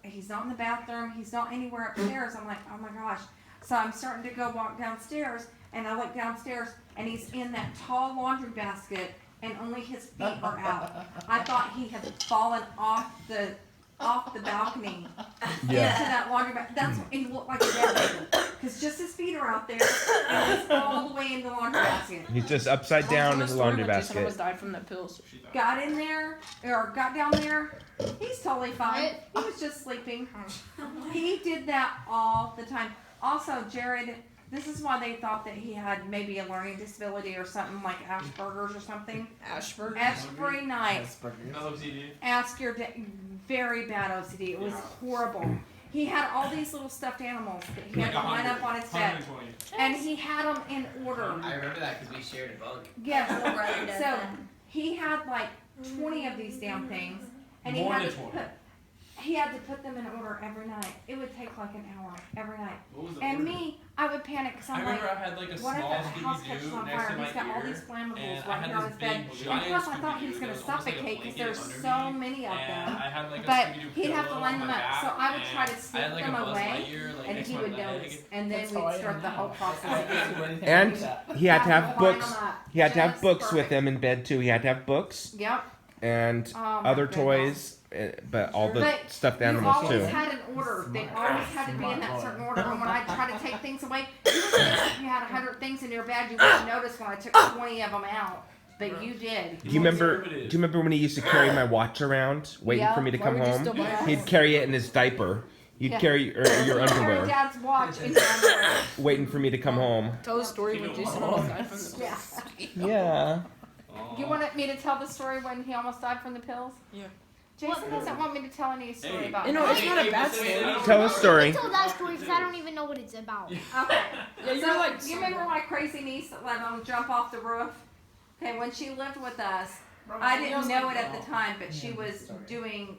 He's not in the bathroom. He's not anywhere upstairs. I'm like, oh my gosh. So I'm starting to go walk downstairs, and I look downstairs, and he's in that tall laundry basket, and only his feet are out. I thought he had fallen off the balcony into that laundry basket. That's what he looked like a dead baby. Because just his feet are out there, and he's all the way in the laundry basket. He's just upside down in the laundry Jason basket. almost died from that pills. Got in there, or got down there, he's totally fine. He was just sleeping. He did that all the time. Also, Jared, this is why they thought that he had maybe a learning disability or something like Asperger's or something. Ashford. Every night, OCD. ask your very bad OCD. It was horrible. He had all these little stuffed animals that he had to line up on his bed, 120. and he had them in order. I remember that because we shared a bunk. Yes. Little brother does So that. he had like 20 of these damn things, and More he than had to 20. he had to put them in order every night. It would take like an hour every night. What was the And order? me, I would panic because I I'm like, remember I had like a what if small the house catches Scooby-Doo on next fire? to And my he's got all ear, these flammables and I right had here on this his bed. big And giant plus, I thought he was Scooby-Doo going to that was almost like a suffocate because blanket there's under so me, many of and them. I had like a But Scooby-Doo he'd have to pillow line on them my up. So back, I would try to and I slip had like them a Buzz away, Lightyear, like, and next he to my would leg. notice. And then That's how we'd I start am the whole now. process. And he had to have Line books. them up. He had to have Just books with perfect. him in bed too. He had to have books. Yep. and Oh, my other goodness. toys, but all the But stuffed you animals always too. had an order. They always had to be in that certain order. And when I try to take things away, you would think if you had 100 things in your bag, you wouldn't notice when I took 20 of them out. But you did. Do you remember when he used to carry my watch around, waiting Yeah. for me to Why come would you home? still buy it? He'd carry it in his diaper. You'd Yeah. carry your Carry underwear, Dad's watch in your underwear. waiting for me to come home. Tell the story when Jason almost died from the Yeah. Yeah. You wanted me to tell the story when he almost died from the pills? Yeah. Jason doesn't want me to tell any story about You know, it. it's not a bad story. Tell a story. I told that story because I don't even know what it's about. Okay. Yeah, you're So, like. you remember my crazy niece that let him jump off the roof? Okay, when she lived with us, I didn't know it at the time, but she was doing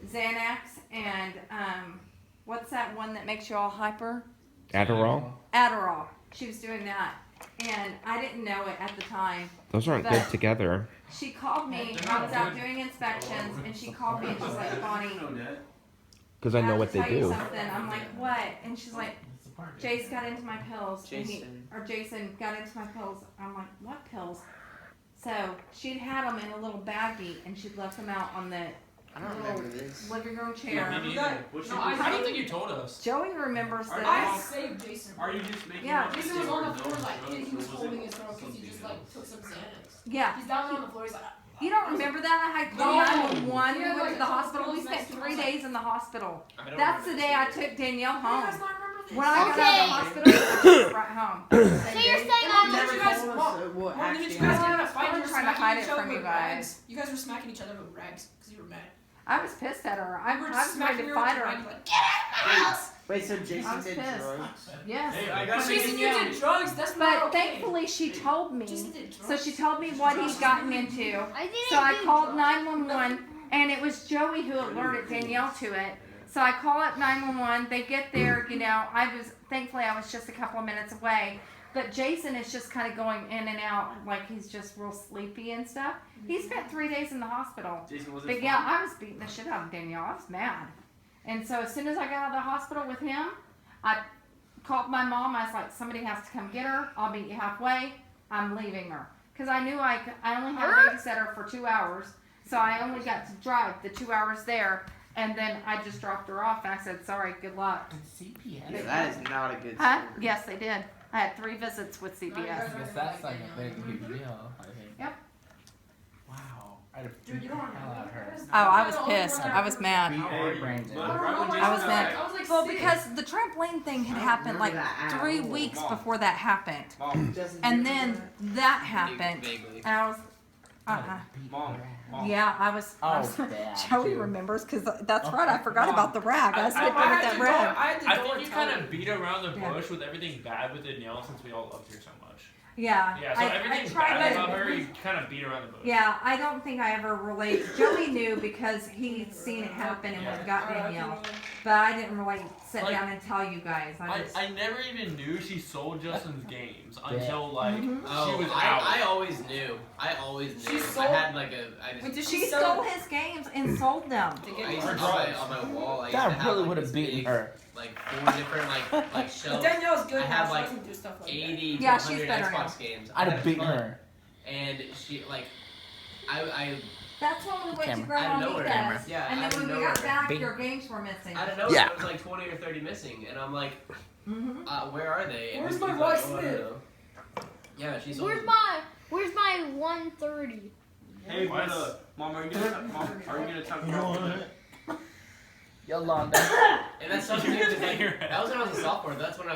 Xanax and what's that one that makes you all hyper? Adderall. Adderall. She was doing that, and I didn't know it at the time. Those aren't But- good together. She called me. I was out doing inspections, and she called me and she's like, "Bonnie, Because I know have what to they tell you do. something." I'm like, "What?" And she's like, "Jace got into my pills." and Jason got into my pills. I'm like, "What pills?" So she'd had them in a little baggie, and she'd left them out on the I don't remember this. living room Yeah, chair. me neither. What's No, your- I I don't think you told us. Joey remembers this. I saved Jason. Are you just making Yeah. up Jason things was on or the floor those like drugs, he was or was holding it his throat because he something just like else? took some Xanax. Yeah. He's down there on the floor. He's like. You don't remember that? I had No. called 911. We Yeah, went like, to the hospital. We pills spent next to 3 us. days in the hospital. I don't That's the remember day I this. took Danielle You home. guys not remember this? When I got out of the Okay. hospital, I was right home. So you're saying And I'm then you guys, told us Mom, what Mom, didn't actually you guys get in a happened. fight? You I were was trying to smacking hide each it other from you with guys. rags. You guys were smacking each other with rags because you were mad. I was pissed at her. I You were was just ready smacking to her fight with her. rags like, get out of my house! Wait, so I Jason was did pissed. drugs? Yes. Hey, I gotta Jason, make you it did drugs. That's But not okay. thankfully, she told me. Jason did drugs. So she told me what he'd gotten into. I didn't So I do called drugs. 911, and it was Joey who alerted Danielle to it. So I call up 911. They get there. You know, thankfully I was just a couple of minutes away. But Jason is just kind of going in and out, like he's just real sleepy and stuff. He spent 3 days in the hospital. Jason, was it But fun? yeah, I was beating the shit out of Danielle. I was mad. And so as soon as I got out of the hospital with him, I called my mom. I was like, somebody has to come get her. I'll meet you halfway. I'm leaving her. Because I knew I only had a babysitter for 2 hours. So I only got to drive the 2 hours there. And then I just dropped her off and I said, sorry, good luck. CPS. Yeah, that is not a good Huh? story. Yes, they did. I had 3 visits with CPS. I guess that's like a big deal, I think. Yep. Wow. I'd have Dude, you don't freaked the hell out of her. Oh, I was pissed. I was mad. Beat her brains in. But right when I was Jason mad. died- I was like Well, six. because the trampoline thing had happened like 3 weeks before that happened. Mom, And then that happened. Vaguely. And I was, Mom, Mom. yeah, I was, Dad, Joey too. remembers because that's right, I forgot about the rag. I was I- looking I at had that to go. rag. I had to I go think and you tell kind her. of beat around the Yeah. bush with everything bad with Danielle since we all loved her so much. Yeah. Yeah, so everything bad about her, you kind of beat around the bush. Yeah, I don't think I ever relate. Joey knew because he'd seen it happen and went and got Danielle. But I didn't really sit Like, down and tell you guys. I never even knew she sold Justin's games until like Oh, she was out. I always knew. I always knew. She I sold- had like a. I Wait, just. did She sell stole his games and sold them. I used to on my wall. I used to That have, really like, would have these beaten big, her. Like 4 different like But shelves. Danielle's good I now. have, She like, doesn't do stuff like 80 Yeah, to she's 100 better Xbox games. I'd I have had beaten fun. her. And she like, I That's when we went to Camera. I Grandma don't know Mika's. her. Yeah, And I then don't when we know got her. back, Big- your games were missing. I don't know. Yeah. There was like 20 or 30 missing, and I'm like, Mm-hmm. where are they? And Where's he's my like, Roy oh, I don't Smith? know. Yeah, she sold Where's them. my 130? Hey, but Mom, are you gonna talk about Yolanda. And that's something You're that, gonna that was when I was a sophomore. That's when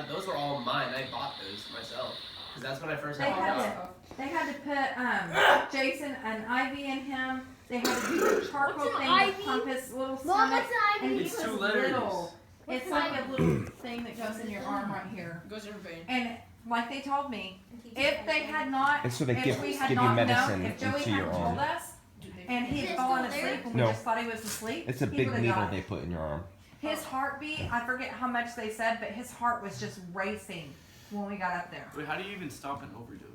those were all mine. I bought those myself. Because that's when I first They had my had job. They had to put Jason an IV in him. They had to do the charcoal What's an thing IV? to pump his little Mom, stomach. what's an And IV? he It's was 2 letters. little. It's like a little thing that goes in your arm right here. Goes in your vein. And like they told me, if they had not, And so they if give we had you not medicine known, if Joey into your hadn't told arm. us, and he Is it had fallen still there? asleep and we No. just thought he was asleep, It's a he big would've needle died. they put in your arm. His heartbeat, I forget how much they said, but his heart was just racing when we got up there. Wait, how do you even stop an overdose?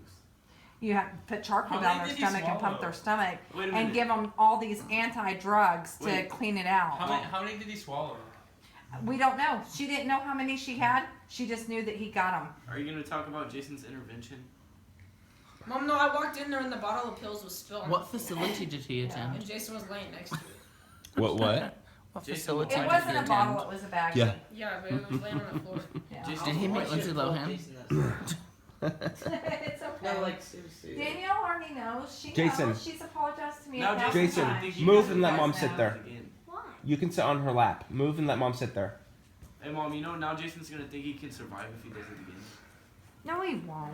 You have to put charcoal How down many their did you stomach and pump swallow? their stomach Wait a and minute. give them all these anti-drugs to Wait. clean it out. How many did he swallow? We don't know. She didn't know how many she had. She just knew that he got them. Are you gonna talk about Jason's intervention? Mom, no, I walked in there and the bottle of pills was spilled. on What the floor. facility did he attend? And Jason was laying next to it. What? What Jason, facility It did wasn't he a bottle, attend? it was a bag. Yeah. Yeah, but it was laying on the floor. Yeah. Jason, Did he meet I Lindsay should've told Lohan? Jason that. It's okay. No, like seriously. Danielle already knows. She Jason. knows. She's apologized to me. Now, a thousand Jason, times. move and let She Mom does sit now. there. Why? You can sit on her lap. Move and let Mom sit there. Hey, Mom, you know now Jason's gonna think he can survive if he does it again. No, he won't.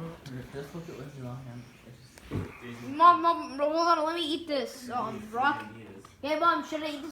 Just look at Lindsay Lohan. Jason, Mom, hold on, let me eat this. Rock. he is. Yeah, Mom, should I eat this?